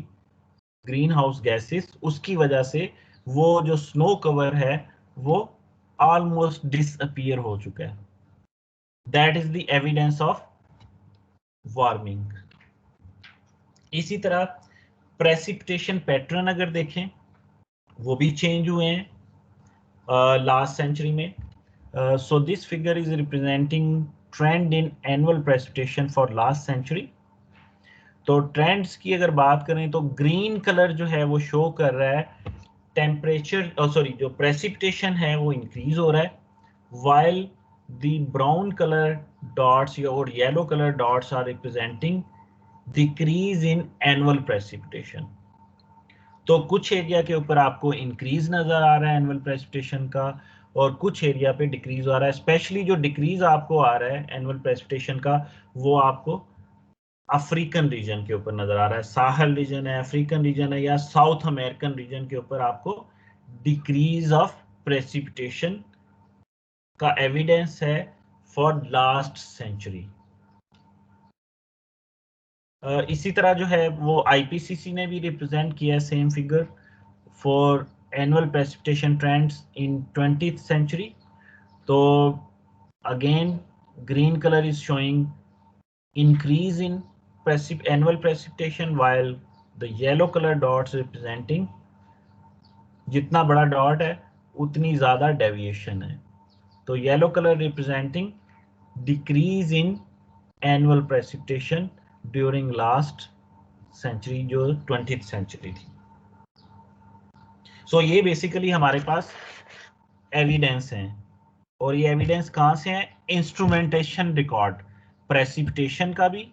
green house gases, उसकी वजह से वो जो स्नो कवर है वो ऑलमोस्ट डिसअपीयर हो चुका है. That is the evidence of warming. इसी तरह प्रेसिपिटेशन पैटर्न अगर देखें वो भी चेंज हुए हैं लास्ट सेंचुरी में. So this figure is representing trend in annual precipitation for last century. तो ट्रेंड्स की अगर बात करें तो ग्रीन कलर जो है वो शो कर रहा है टेम्परेचर, सॉरी जो प्रेसिपिटेशन है वो इंक्रीज हो रहा है, while the brown color dots और yellow color dots are representing decrease in annual precipitation. तो कुछ एरिया के ऊपर आपको इंक्रीज नजर आ रहा है एनुअल प्रेसिपिटेशन का और कुछ एरिया पे डिक्रीज आ रहा है. स्पेशली जो डिक्रीज आपको आ रहा है एनुअल प्रेसिपिटेशन का वो आपको अफ्रीकन रीजन के ऊपर नजर आ रहा है. साहल रीजन है, अफ्रीकन रीजन है या साउथ अमेरिकन रीजन के ऊपर आपको डिक्रीज ऑफ प्रेसिपिटेशन का एविडेंस है फॉर लास्ट सेंचुरी. इसी तरह जो है वो आईपीसीसी ने भी रिप्रेजेंट किया है same figure for annual precipitation trends in 20th century. तो again green color is showing increase in annual precipitation, while the yellow color dots representing जितना बड़ा डॉट है उतनी ज्यादा डेविएशन है. तो yellow colour representing decrease in annual precipitation during last century जो 20th century थी. सो ये बेसिकली हमारे पास एविडेंस हैं और ये एविडेंस कहाँ से है? इंस्ट्रूमेंटेशन रिकॉर्ड प्रेसिपिटेशन का भी,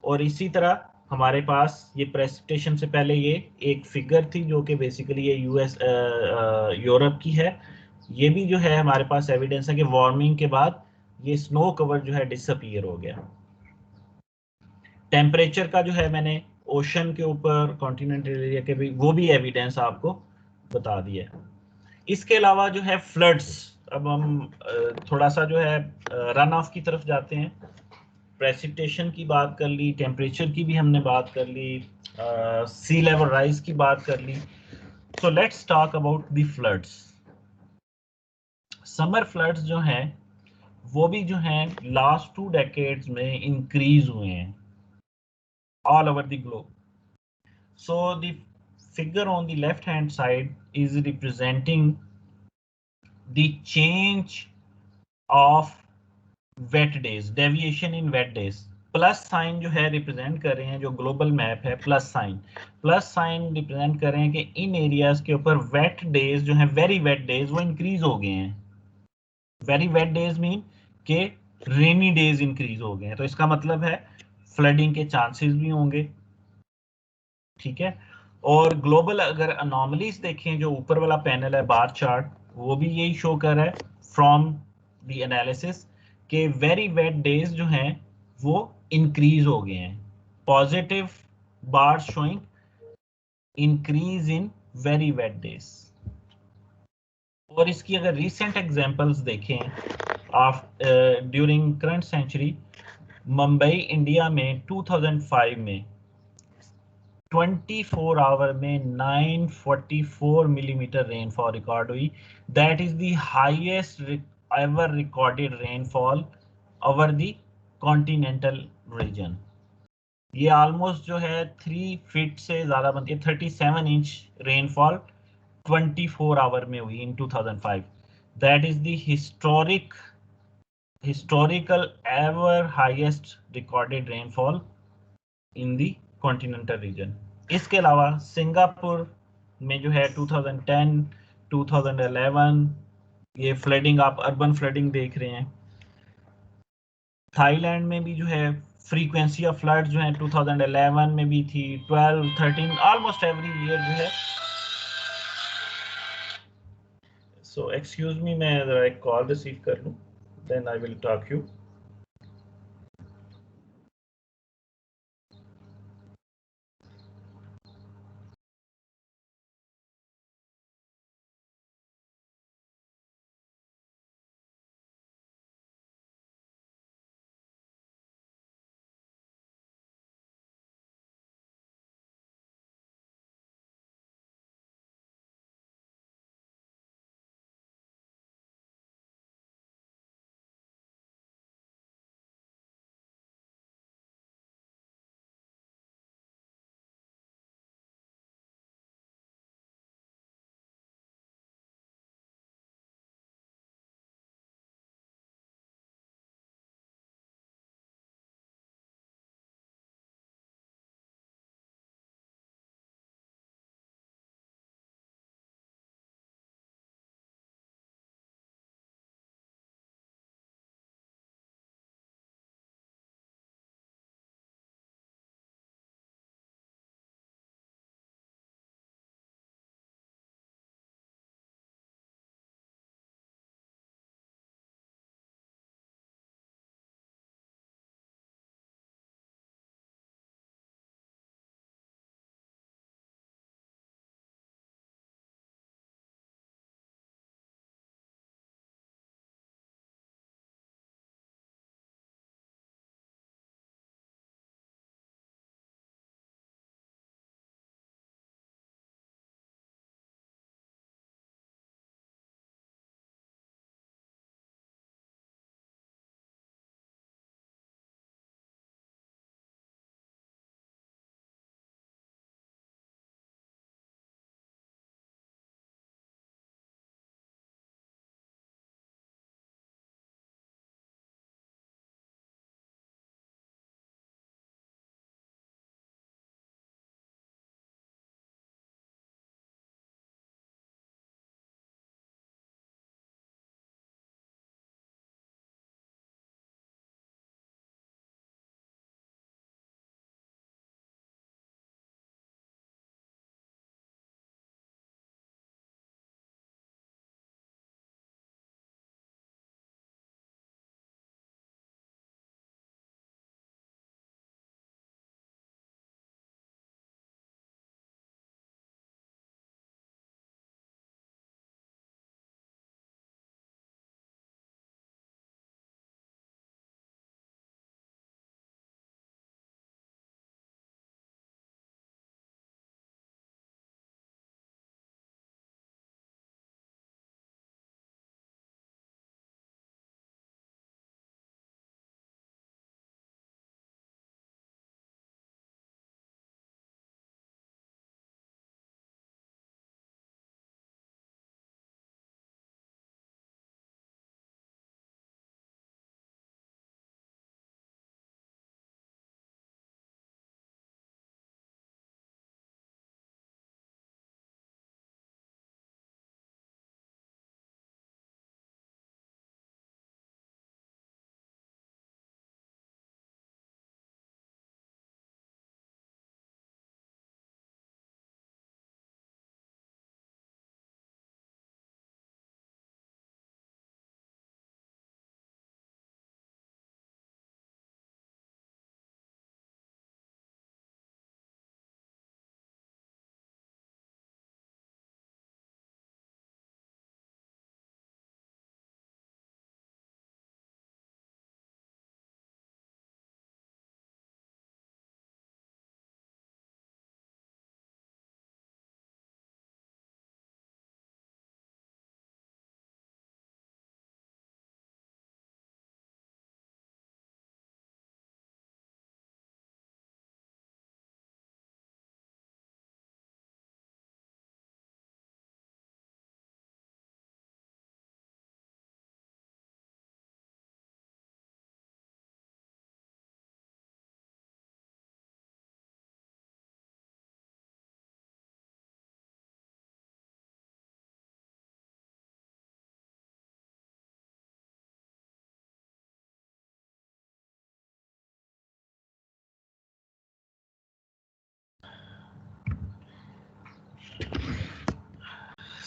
और इसी तरह हमारे पास ये प्रेसिपिटेशन से पहले ये एक फिगर थी जो कि बेसिकली ये यूरोप की है. ये भी जो है हमारे पास एविडेंस है कि वार्मिंग के बाद ये स्नो कवर जो है डिसअपीयर हो गया. टेम्परेचर का जो है मैंने ओशन के ऊपर कॉन्टिनेंटल एरिया के भी वो भी एविडेंस आपको बता दिया है. इसके अलावा जो है फ्लड्स, अब हम थोड़ा सा जो है रन ऑफ की तरफ जाते हैं. प्रेसिपिटेशन की बात कर ली, टेम्परेचर की भी हमने बात कर ली, सी लेवल राइज की बात कर ली. So let's talk about the floods. Summer floods जो हैं वो भी जो हैं लास्ट 2 decades में इंक्रीज हुए हैं all over the globe. So the figure on the left hand side is representing the change of wet days, deviation in wet days. Plus sign जो है रिप्रेजेंट कर रहे हैं, जो ग्लोबल मैप है प्लस साइन रिप्रेजेंट कर रहे हैं कि इन एरियाज के ऊपर वेट डेज जो हैं, वेरी वेट डेज, वो इंक्रीज हो गए हैं। वेरी वेट डेज मीन के रेनी डेज इंक्रीज हो गए हैं, तो इसका मतलब है फ्लडिंग के चांसेस भी होंगे। ठीक है, और ग्लोबल अगर अनोमलीज देखें, जो ऊपर वाला पैनल है बार चार्ट, वो भी यही शो कर रहा है फ्रॉम द एनालिसिस के वेरी वेट डेज जो हैं वो इंक्रीज हो गए हैं। Positive bar showing increase in very wet days. और इसकी अगर रिसेंट एग्जांपल्स देखें during current century, Mumbai India में 2005 में 24 आवर में 944 मिलीमीटर रेनफॉल रिकॉर्ड हुई। That is the highest ever recorded rainfall over the continental region. ये ऑलमोस्ट जो है 3 फीट से ज्यादा बनती है, 37 इंच रेनफॉल 24 आवर में हुई इन 2005। That is the historical ever highest recorded rainfall in the continental region। इसके अलावा सिंगापुर में जो है 2010 2011 ये फ्लडिंग, आप अर्बन फ्लडिंग देख रहे हैं। थाईलैंड में भी जो है फ्रीक्वेंसी ऑफ फ्लड जो है 2011 में भी थी, 12 13 ऑलमोस्ट एवरी ईयर जो है। सो एक्सक्यूज मी, मैं जरा एक कॉल रिसीव कर लूं, then I will talk you.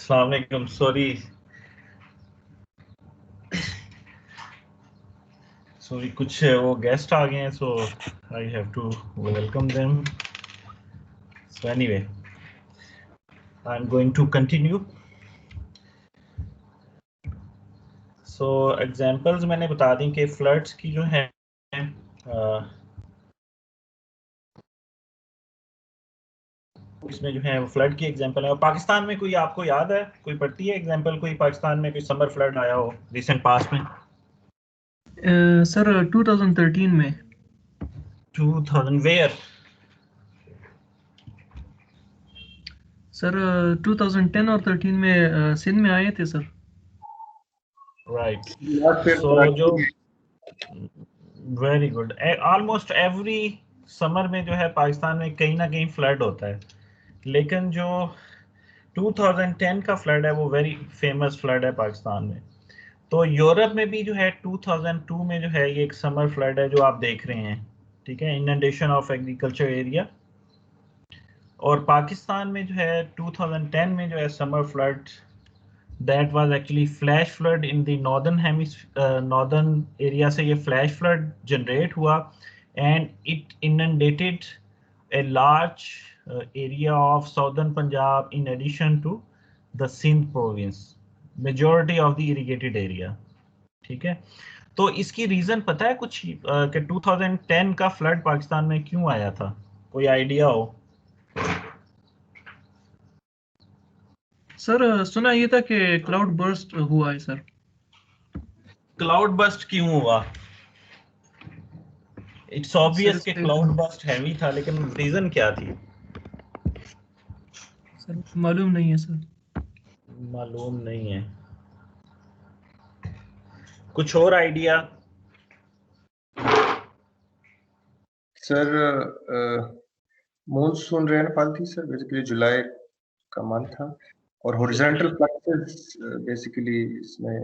अस्सलाम वालेकुम, सॉरी कुछ वो गेस्ट आ गए हैं, सो I have to welcome them. So anyway, I am going to continue. So examples मैंने बता दी कि फ्लड्स की जो है इसमें जो है वो फ्लड की एग्जांपल है. और पाकिस्तान में कोई आपको याद है, कोई पड़ती है एग्जांपल, कोई पाकिस्तान में कोई समर फ्लड आया हो रिसेंट पास्ट में? सर 2013 में. 2000 वेयर? सर 2010 और 13 में सिंध में आए थे सर. राइट. सो जो very good. Almost every summer में जो है पाकिस्तान में कहीं ना कहीं फ्लड होता है, लेकिन जो 2010 का फ्लड है वो वेरी फेमस फ्लड है पाकिस्तान में. तो यूरोप में भी जो है 2002 में जो है ये एक समर फ्लड है जो आप देख रहे हैं, ठीक है, इनंडेशन ऑफ एग्रीकल्चर एरिया. और पाकिस्तान में जो है 2010 में जो है summer flood, that was actually flash flood in the northern area से ये flash flood generate हुआ and it inundated a large area of southern Punjab in addition to the Sindh province, majority of the irrigated area. ठीक है, तो इसकी reason पता है कुछ कि 2010 का फ्लड पाकिस्तान में क्यों आया था? कोई आइडिया हो? सर सुना ये था कि क्लाउड बर्स्ट हुआ है सर. क्लाउड बस्ट क्यों हुआ? इट्स ऑब्वियस कि क्लाउड बस्ट हैवी था, लेकिन रीजन क्या थी? सर मालूम नहीं है सर. मालूम नहीं है. कुछ और आइडिया? सर मॉनसून रेनफॉल थी सर, बेसिकली जुलाई का मंथ था, और हॉरिजॉन्टल फ्लक्सेस बेसिकली इसमें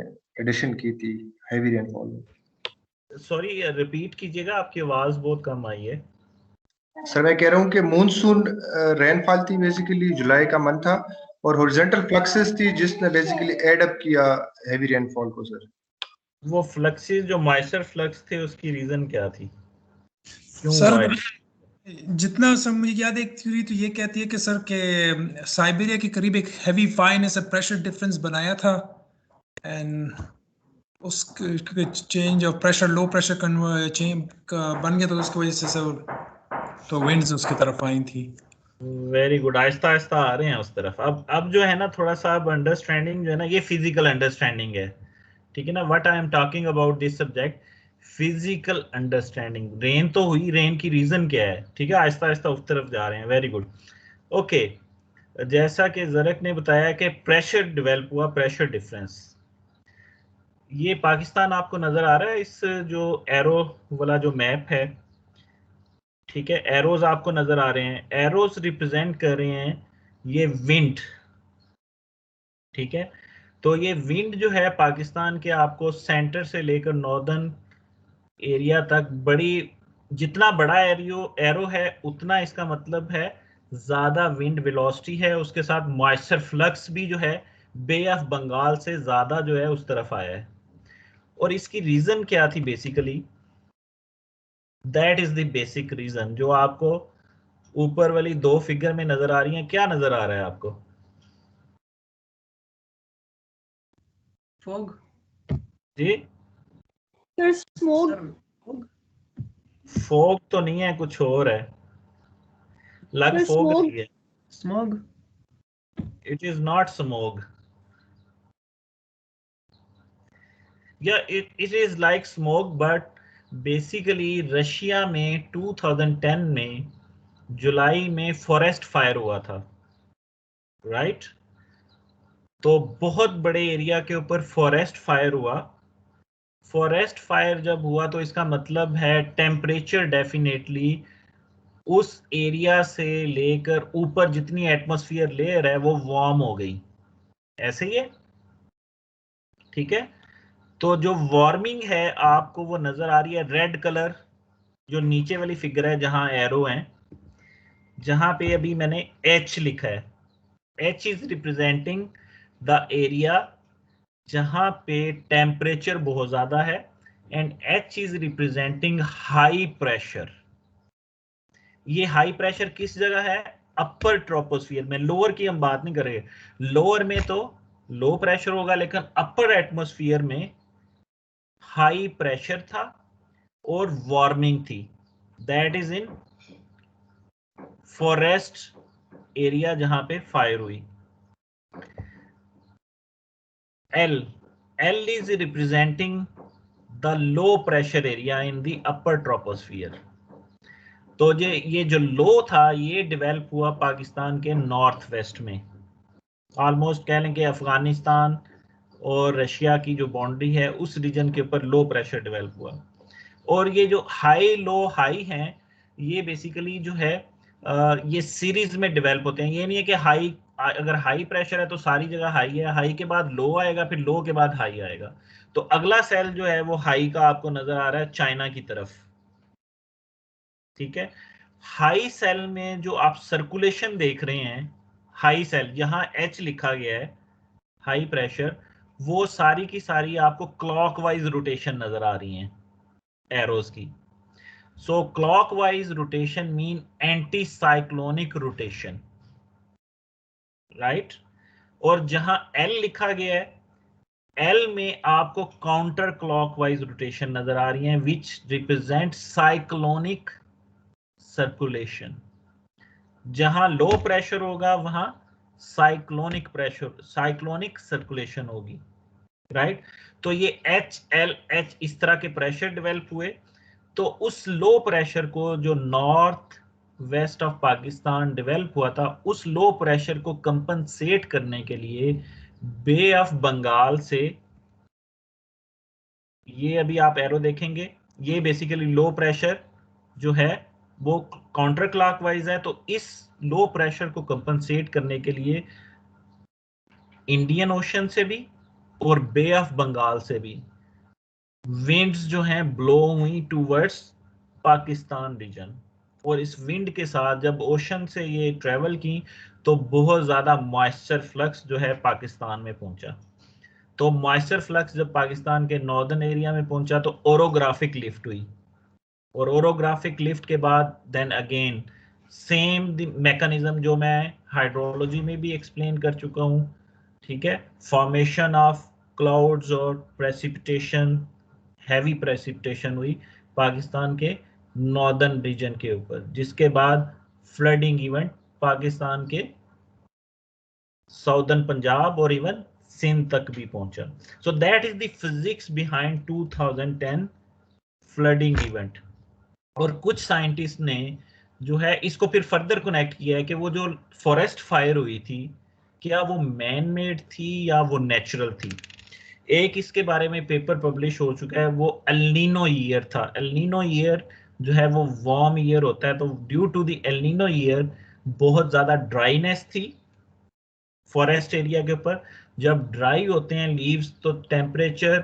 एडिशन की थी हैवी रेनफॉल में. सॉरी रिपीट कीजिएगा, आपकी आवाज बहुत कम आई है. सर मैं कह रहा हूँ कि मॉनसून रेनफॉल थी, बेसिकली जुलाई का मंथ था, और हॉरिजॉन्टल फ्लक्सेस थी जिसने बेसिकली एड अप किया हैवी रेनफॉल को. सर वो फ्लक्सेस जो मॉइस्चर फ्लक्स थे उसकी रीजन क्या थी? क्यों सर जितना सब मुझे याद है, एक थ्योरी तो ये कहती है कि सर के साइबेरिया के करीब एक हैवी फाइन ऐसा प्रेशर डिफरेंस बनाया था, एंड उस change of pressure low pressure change बन गया, तो उसकी वजह से सर तो विंड्स उसकी तरफ आई थी. Very good. आहिस्ता आहिस्ता आ रहे हैं उस तरफ. अब जो है ना थोड़ा सा अब अंडरस्टैंडिंग जो है ना ये फिजिकल अंडरस्टैंडिंग है, ठीक है ना. What I am talking about this subject, physical understanding. Rain तो हुई, रेन की रीजन क्या है, ठीक है, आहिस्ता आहिस्ता उस तरफ जा रहे हैं. Very good. ओके, जैसा कि ज़रक ने बताया कि प्रेशर डेवलप हुआ, प्रेशर डिफरेंस. ये पाकिस्तान आपको नजर आ रहा है, इस जो एरो वाला जो मैप है, ठीक है, एरोज आपको नजर आ रहे हैं. एरोज रिप्रेजेंट कर रहे हैं ये विंड, ठीक है. तो ये विंड जो है पाकिस्तान के आपको सेंटर से लेकर नॉर्दर्न एरिया तक, बड़ी जितना बड़ा एरो है उतना इसका मतलब है ज्यादा विंड वेलोसिटी है. उसके साथ मॉइस्चर फ्लक्स भी जो है बे ऑफ बंगाल से ज्यादा जो है उस तरफ आया है. और इसकी रीजन क्या थी basically? That is the basic reason जो आपको ऊपर वाली दो फिगर में नजर आ रही है. क्या नजर आ रहा है आपको? फॉग जी सर स्मोक. फॉग तो नहीं है, कुछ और है. लग फॉग रही है. Smog. It is not smog. या it is like smoke, but basically Russia में 2010 में जुलाई में फॉरेस्ट फायर हुआ था, राइट. तो बहुत बड़े एरिया के ऊपर फॉरेस्ट फायर हुआ. फॉरेस्ट फायर जब हुआ तो इसका मतलब है टेम्परेचर डेफिनेटली उस एरिया से लेकर ऊपर जितनी एटमॉस्फेयर लेयर है वो वार्म हो गई. ऐसे ही है, ठीक है. तो जो वार्मिंग है आपको वो नजर आ रही है रेड कलर, जो नीचे वाली फिगर है जहां एरो है, जहां पे अभी मैंने H लिखा है. H is representing the area जहां पे टेम्परेचर बहुत ज्यादा है, and H is representing high pressure. ये हाई प्रेशर किस जगह है? अपर ट्रोपोस्फियर में। लोअर की हम बात नहीं कर रहे, लोअर में तो लो प्रेशर होगा, लेकिन अपर एटमॉस्फेयर में हाई प्रेशर था और वार्मिंग थी। That is in forest area जहां पे फायर हुई। L is representing the low pressure area in the upper troposphere। तो ये जो लो था ये डेवलप हुआ पाकिस्तान के नॉर्थ वेस्ट में, ऑलमोस्ट कह लें कि अफगानिस्तान और रशिया की जो बाउंड्री है उस रीजन के ऊपर लो प्रेशर डेवलप हुआ। और ये जो हाई लो हाई हैं, ये बेसिकली जो है ये सीरीज में डेवलप होते हैं। ये नहीं है कि हाई, अगर हाई प्रेशर है तो सारी जगह हाई है, हाई के बाद लो आएगा, फिर लो के बाद हाई आएगा। तो अगला सेल जो है वो हाई का आपको नजर आ रहा है चाइना की तरफ, ठीक है। हाई सेल में जो आप सर्कुलेशन देख रहे हैं, हाई सेल जहां H लिखा गया है, हाई प्रेशर, वो सारी की सारी आपको क्लॉकवाइज रोटेशन नजर आ रही हैं एरोज की। सो clockwise rotation mean anti cyclonic rotation, right. और जहां L लिखा गया है, L में आपको काउंटर क्लॉकवाइज रोटेशन नजर आ रही है, विच रिप्रेजेंट साइक्लोनिक सर्कुलेशन। जहां लो प्रेशर होगा वहां साइक्लोनिक प्रेशर, साइक्लोनिक सर्कुलेशन होगी, राइट। तो ये HLH इस तरह के प्रेशर डेवलप हुए। तो उस लो प्रेशर को जो north west of Pakistan develop हुआ था, उस लो प्रेशर को कंपनसेट करने के लिए बे ऑफ बंगाल से, ये अभी आप एरो देखेंगे, ये बेसिकली लो प्रेशर जो है वो काउंटर क्लॉकवाइज है। तो इस लो प्रेशर को कंपनसेट करने के लिए इंडियन ओशन से भी और बे ऑफ बंगाल से भी विंड्स जो हैं ब्लो हुई टूवर्ड्स पाकिस्तान रीजन। और इस विंड के साथ जब ओशन से ये ट्रेवल की तो बहुत ज्यादा मॉइस्चर फ्लक्स जो है पाकिस्तान में पहुंचा। तो मॉइस्चर फ्लक्स जब पाकिस्तान के नॉर्दर्न एरिया में पहुंचा तो ओरोग्राफिक लिफ्ट हुई, और ओरोग्राफिक लिफ्ट के बाद देन अगेन सेम मैकेनिज्म जो मैं हाइड्रोलॉजी में भी एक्सप्लेन कर चुका हूं, ठीक है। फॉर्मेशन ऑफ क्लाउड्स और प्रेसिपिटेशन, हैवी प्रेसिपिटेशन हुई पाकिस्तान के नॉर्दर्न रीजन के ऊपर, जिसके बाद फ्लडिंग इवेंट पाकिस्तान के साउदर्न पंजाब और इवन सिंध तक भी पहुंचा। So that is the physics behind 2010 flooding event. और कुछ साइंटिस्ट ने जो है इसको फिर फर्दर कनेक्ट किया है कि वो जो फॉरेस्ट फायर हुई थी, क्या वो मैन मेड थी या वो नेचुरल थी। एक इसके बारे में पेपर पब्लिश हो चुका है, वो एल नीनो ईयर था। एल नीनो ईयर जो है वो वार्म ईयर होता है, तो due to the El Nino year बहुत ज्यादा ड्राइनेस थी फॉरेस्ट एरिया के ऊपर। जब ड्राई होते हैं लीव्स तो टेम्परेचर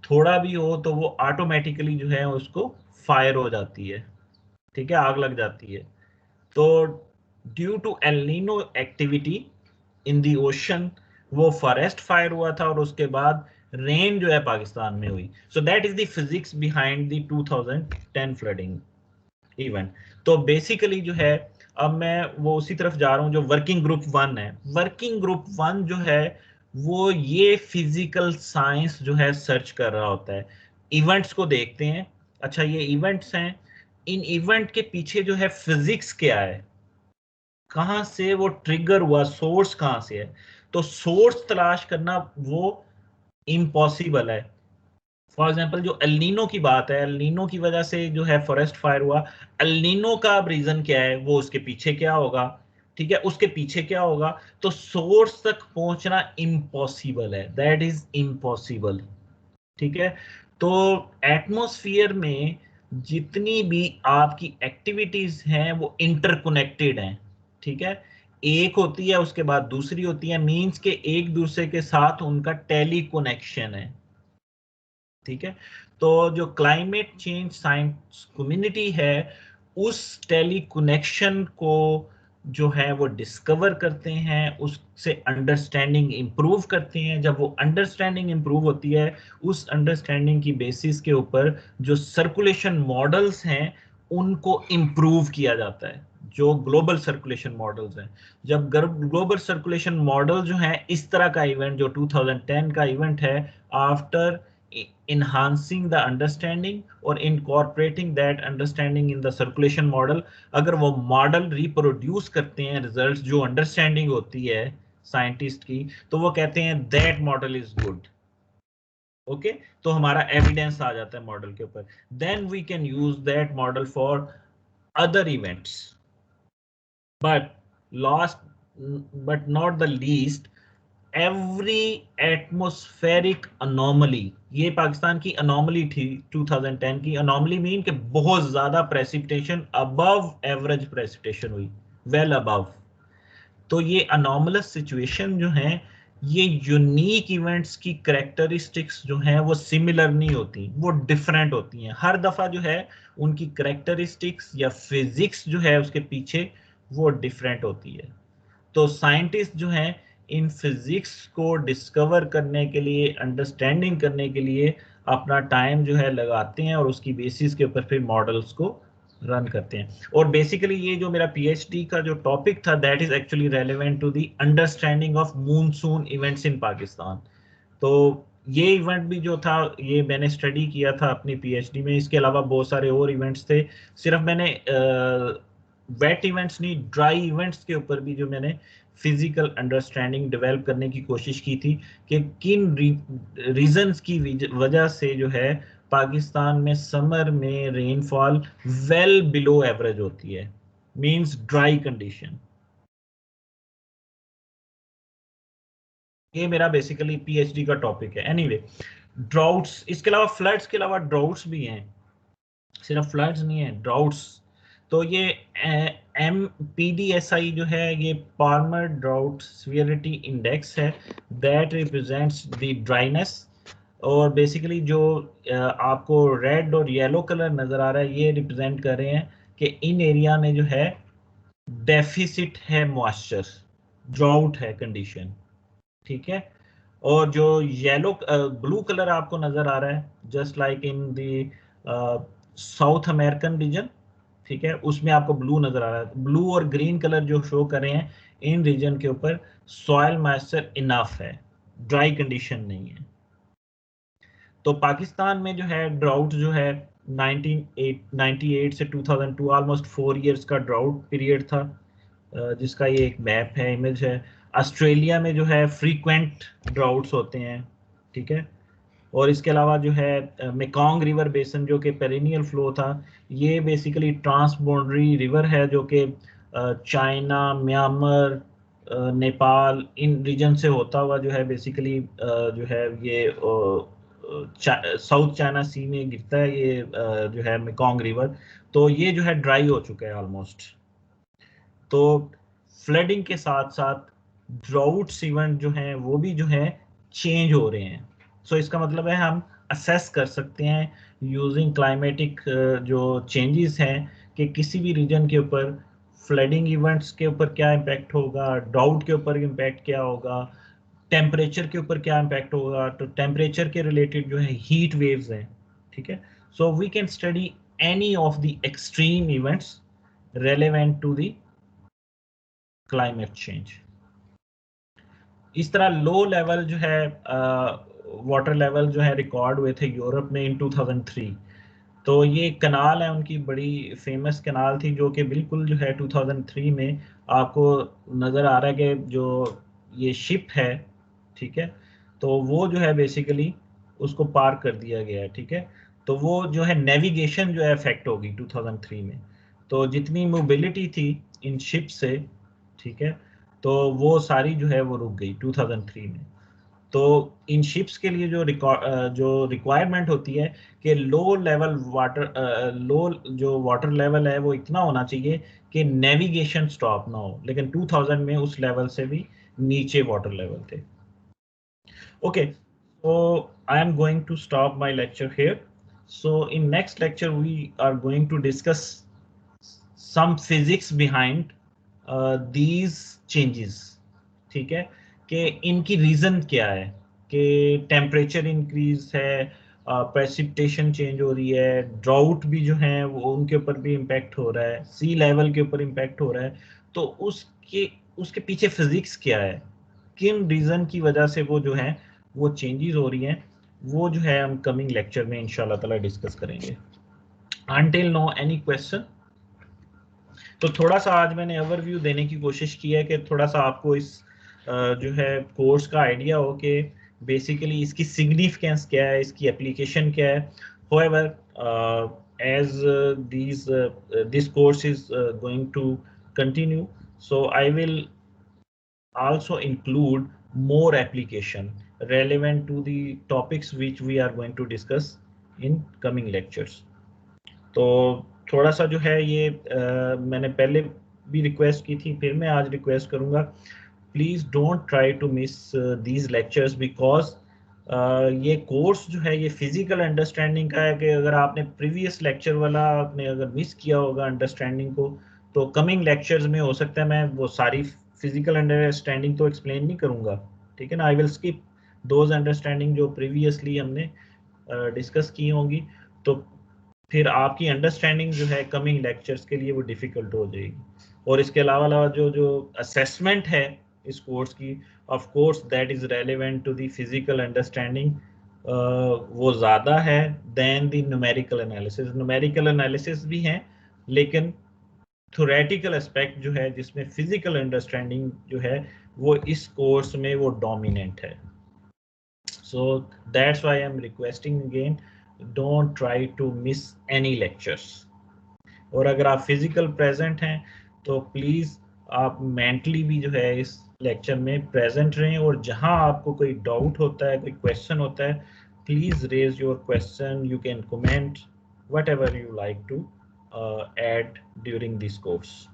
थोड़ा भी हो तो वो ऑटोमेटिकली जो है उसको फायर हो जाती है, ठीक है, आग लग जाती है। तो due to El Nino activity in the ocean वो फॉरेस्ट फायर हुआ था, और उसके बाद रेन जो है पाकिस्तान में हुई। So that is the physics behind the 2010 flooding event. तो बेसिकली जो है, अब मैं वो उसी तरफ जा रहा हूं जो वर्किंग ग्रुप 1 है। वर्किंग ग्रुप 1 जो है वो ये फिजिकल साइंस जो है सर्च कर रहा होता है, इवेंट्स को देखते हैं। अच्छा ये इवेंट्स हैं, इन इवेंट के पीछे जो है फिजिक्स क्या है, कहां से वो ट्रिगर हुआ, सोर्स कहां से है। तो सोर्स तलाश करना वो इम्पॉसिबल है। फॉर एग्जांपल जो एल नीनो की बात है, एल नीनो की वजह से जो है फॉरेस्ट फायर हुआ, एल नीनो का रीजन क्या है, वो उसके पीछे क्या होगा, ठीक है, उसके पीछे क्या होगा। तो सोर्स तक पहुंचना इम्पॉसिबल है, दैट इज इम्पॉसिबल, ठीक है। तो एटमॉस्फेयर में जितनी भी आपकी एक्टिविटीज हैं वो इंटरकनेक्टेड हैं, ठीक है। एक होती है उसके बाद दूसरी होती है, मींस के एक दूसरे के साथ उनका टेली कनेक्शन है, ठीक है। तो जो क्लाइमेट चेंज साइंस कम्युनिटी है उस टेली कनेक्शन को जो है वो डिस्कवर करते हैं, उससे अंडरस्टैंडिंग इम्प्रूव करते हैं। जब वो अंडरस्टैंडिंग इम्प्रूव होती है, उस अंडरस्टैंडिंग की बेसिस के ऊपर जो सर्कुलेशन मॉडल्स हैं उनको इम्प्रूव किया जाता है, जो ग्लोबल सर्कुलेशन मॉडल्स हैं। जब ग्लोबल सर्कुलेशन मॉडल जो है, इस तरह का इवेंट जो 2010 का इवेंट है, after enhancing the understanding or incorporating that understanding in the circulation model, अगर वो मॉडल रिप्रोड्यूस करते हैं रिजल्ट्स जो अंडरस्टैंडिंग होती है साइंटिस्ट की, तो वो कहते हैं that model is good. Okay, तो हमारा एविडेंस आ जाता है मॉडल के ऊपर। Then we can use that model for other events. But last but not the least, every atmospheric anomaly, ये पाकिस्तान की अनोमली थी 2010 की। अनोमली मीन कि बहुत ज्यादा प्रेसिपिटेशन, अबव एवरेज प्रेसिपिटेशन हुई, वेल अबव। तो ये अनोमलस सिचुएशन जो है, ये यूनिक इवेंट्स की करेक्टरिस्टिक्स जो हैं वो सिमिलर नहीं होती, वो डिफरेंट होती हैं। हर दफा जो है उनकी करेक्टरिस्टिक्स या फिजिक्स जो है उसके पीछे वो डिफरेंट होती है। तो साइंटिस्ट जो हैं इन फिजिक्स को डिस्कवर करने के लिए, अंडरस्टैंडिंग करने के लिए अपना टाइम जो है लगाते हैं और उसकी बेसिस के ऊपर फिर मॉडल्स को रन करते हैं। और बेसिकली ये जो मेरा पीएचडी का जो टॉपिक था, that is actually relevant to the understanding of monsoon events in Pakistan. तो ये इवेंट भी जो था, ये मैंने स्टडी किया था अपनी पीएचडी में। इसके अलावा बहुत सारे और इवेंट्स थे। सिर्फ मैंने वेट इवेंट्स नहीं, ड्राई इवेंट्स के ऊपर भी जो मैंने फिजिकल अंडरस्टैंडिंग डेवलप करने की कोशिश की थी कि किन रीजंस की वजह से जो है पाकिस्तान में समर में रेनफॉल वेल बिलो एवरेज होती है, मींस ड्राई कंडीशन। ये मेरा बेसिकली पीएचडी का टॉपिक है। एनीवे, ड्राउट्स, इसके अलावा फ्लड्स के अलावा ड्राउट्स भी हैं, सिर्फ फ्लड्स नहीं है, ड्राउट्स। तो ये MPDSI जो है, ये पार्मर ड्राउट सीवियरिटी इंडेक्स है, दैट रिप्रेजेंट्स द ड्राइनेस। और बेसिकली जो आपको रेड और येलो कलर नजर आ रहा है, ये रिप्रेजेंट कर रहे हैं कि इन एरिया में जो है डेफिसिट है मॉइस्चर, ड्राउट है कंडीशन, ठीक है। और जो येलो ब्लू कलर आपको नजर आ रहा है, just like in the south American region, ठीक है, उसमें आपको ब्लू नजर आ रहा है। ब्लू और ग्रीन कलर जो शो कर रहे हैं, इन रीजन के ऊपर सॉइल मॉइस्चर इनफ है, ड्राई कंडीशन नहीं है। तो पाकिस्तान में जो है ड्राउट जो है 1998 से 2002, ऑलमोस्ट 4 इयर्स का ड्राउट पीरियड था, जिसका ये एक मैप है, इमेज है। ऑस्ट्रेलिया में जो है फ्रीक्वेंट ड्राउट्स होते हैं, ठीक है। और इसके अलावा जो है मेकॉन्ग रिवर बेसन जो कि पेरिनियल फ्लो था, ये बेसिकली ट्रांसबाउंड्री रिवर है जो कि चाइना, म्यांमार, नेपाल, इन रीजन से होता हुआ जो है बेसिकली जो है ये साउथ चाइना सी में गिरता है, ये जो है मेकॉन्ग रिवर। तो ये जो है ड्राई हो चुका है ऑलमोस्ट। तो फ्लडिंग के साथ साथ ड्राउट्स इवेंट जो हैं वो भी जो है चेंज हो रहे हैं। सो इसका मतलब है हम असेस कर सकते हैं यूजिंग क्लाइमेटिक जो चेंजेस हैं कि किसी भी रीजन के ऊपर फ्लडिंग इवेंट्स के ऊपर क्या इम्पैक्ट होगा, ड्राउट के ऊपर इम्पैक्ट क्या होगा, टेम्परेचर के ऊपर क्या इम्पैक्ट होगा। तो टेम्परेचर के रिलेटेड जो है हीट वेव्स हैं, ठीक है। So we can study any of the extreme events relevant to the climate change. इस तरह लो लेवल जो है वाटर लेवल जो है रिकॉर्ड हुए थे यूरोप में इन 2003। तो ये कनाल है, उनकी बड़ी फेमस कनाल थी जो कि बिल्कुल जो है 2003 में आपको नज़र आ रहा है कि जो ये शिप है, ठीक है, तो वो जो है बेसिकली उसको पार कर दिया गया है, ठीक है। तो वो जो है नेविगेशन जो है अफेक्ट होगी 2003 में। तो जितनी मोबिलिटी थी इन शिप से, ठीक है, तो वो सारी जो है वो रुक गई 2003 में। तो इन शिप्स के लिए जो रिक्वायरमेंट होती है कि लो लेवल वाटर, लो जो वाटर लेवल है वो इतना होना चाहिए कि नेविगेशन स्टॉप ना हो, लेकिन 2000 में उस लेवल से भी नीचे वाटर लेवल थे। Okay, so I am going to stop my lecture here. So in next lecture we are going to discuss some physics behind these changes, ठीक है, कि इनकी रीजन क्या है, कि टेम्परेचर इंक्रीज है, प्रेसिपिटेशन चेंज हो रही है, ड्राउट भी जो है वो उनके ऊपर भी इम्पैक्ट हो रहा है, सी लेवल के ऊपर इम्पैक्ट हो रहा है, तो उसके उसके पीछे फिजिक्स क्या है, किन रीजन की वजह से वो जो है वो चेंजेस हो रही हैं, वो जो है हम कमिंग लेक्चर में इंशाल्लाह ताला डिस्कस करेंगे. Until now any question? तो थोड़ा सा आज मैंने ओवरव्यू देने की कोशिश की है कि थोड़ा सा आपको इस जो है कोर्स का आइडिया हो कि बेसिकली इसकी सिग्निफिकेंस क्या है, इसकी एप्लीकेशन क्या है. However, as this course is going to continue, so I will also include more application relevant to the topics which we are going to discuss in coming lectures. तो थोड़ा सा जो है ये मैंने पहले भी रिक्वेस्ट की थी, फिर मैं आज रिक्वेस्ट करूंगा, please don't try to miss these lectures, because ये कोर्स जो है ये फिजिकल अंडरस्टैंडिंग का है, कि अगर आपने प्रीवियस लेक्चर वाला आपने अगर मिस किया होगा अंडरस्टैंडिंग को, तो कमिंग लेक्चर्स में हो सकता है मैं वो सारी फिजिकल अंडरस्टैंडिंग तो एक्सप्लेन नहीं करूंगा, ठीक है ना. I will skip those understanding जो प्रीवियसली हमने डिस्कस की होंगी, तो फिर आपकी अंडरस्टैंडिंग जो है कमिंग लेक्चर्स के लिए वो डिफिकल्ट हो जाएगी. और इसके अलावा जो असेसमेंट है इस कोर्स की, of course that is relevant to the physical understanding, वो ज़्यादा है then the numerical analysis. Numerical analysis भी हैं, लेकिन थ्योरेटिकल एस्पेक्ट जो है जिसमें फिजिकल अंडरस्टैंडिंग जो है वो इस कोर्स में वो डोमिनेंट है. So that's why I'm requesting again, don't try to miss any lectures. और अगर आप फिजिकल प्रेजेंट हैं तो प्लीज आप मेंटली भी जो है इस लेक्चर में प्रेजेंट रहें, और जहां आपको कोई डाउट होता है, कोई क्वेश्चन होता है, please raise your question, you can comment whatever you like to add during this course.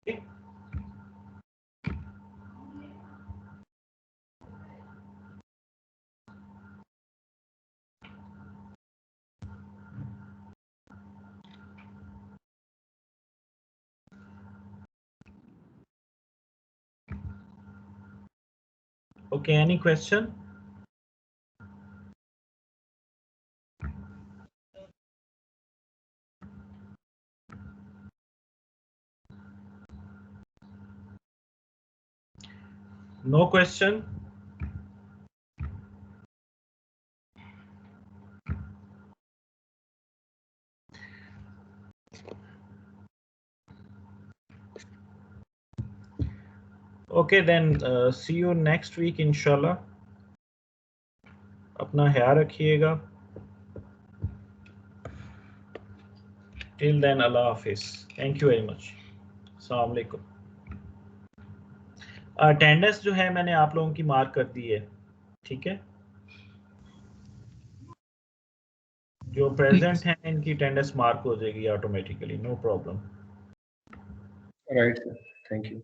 Okay? Okay, any question? No question? Okay, then see you next week inshallah. अपना ख्याल रखिएगा. Till then, Allah Hafiz. Thank you very much. अस्सलाम वालेकुम. Attendance जो है मैंने आप लोगों की मार्क कर दी है, ठीक है. जो प्रेजेंट हैं इनकी अटेंडेंस मार्क हो जाएगी automatically, no problem. Right, thank you.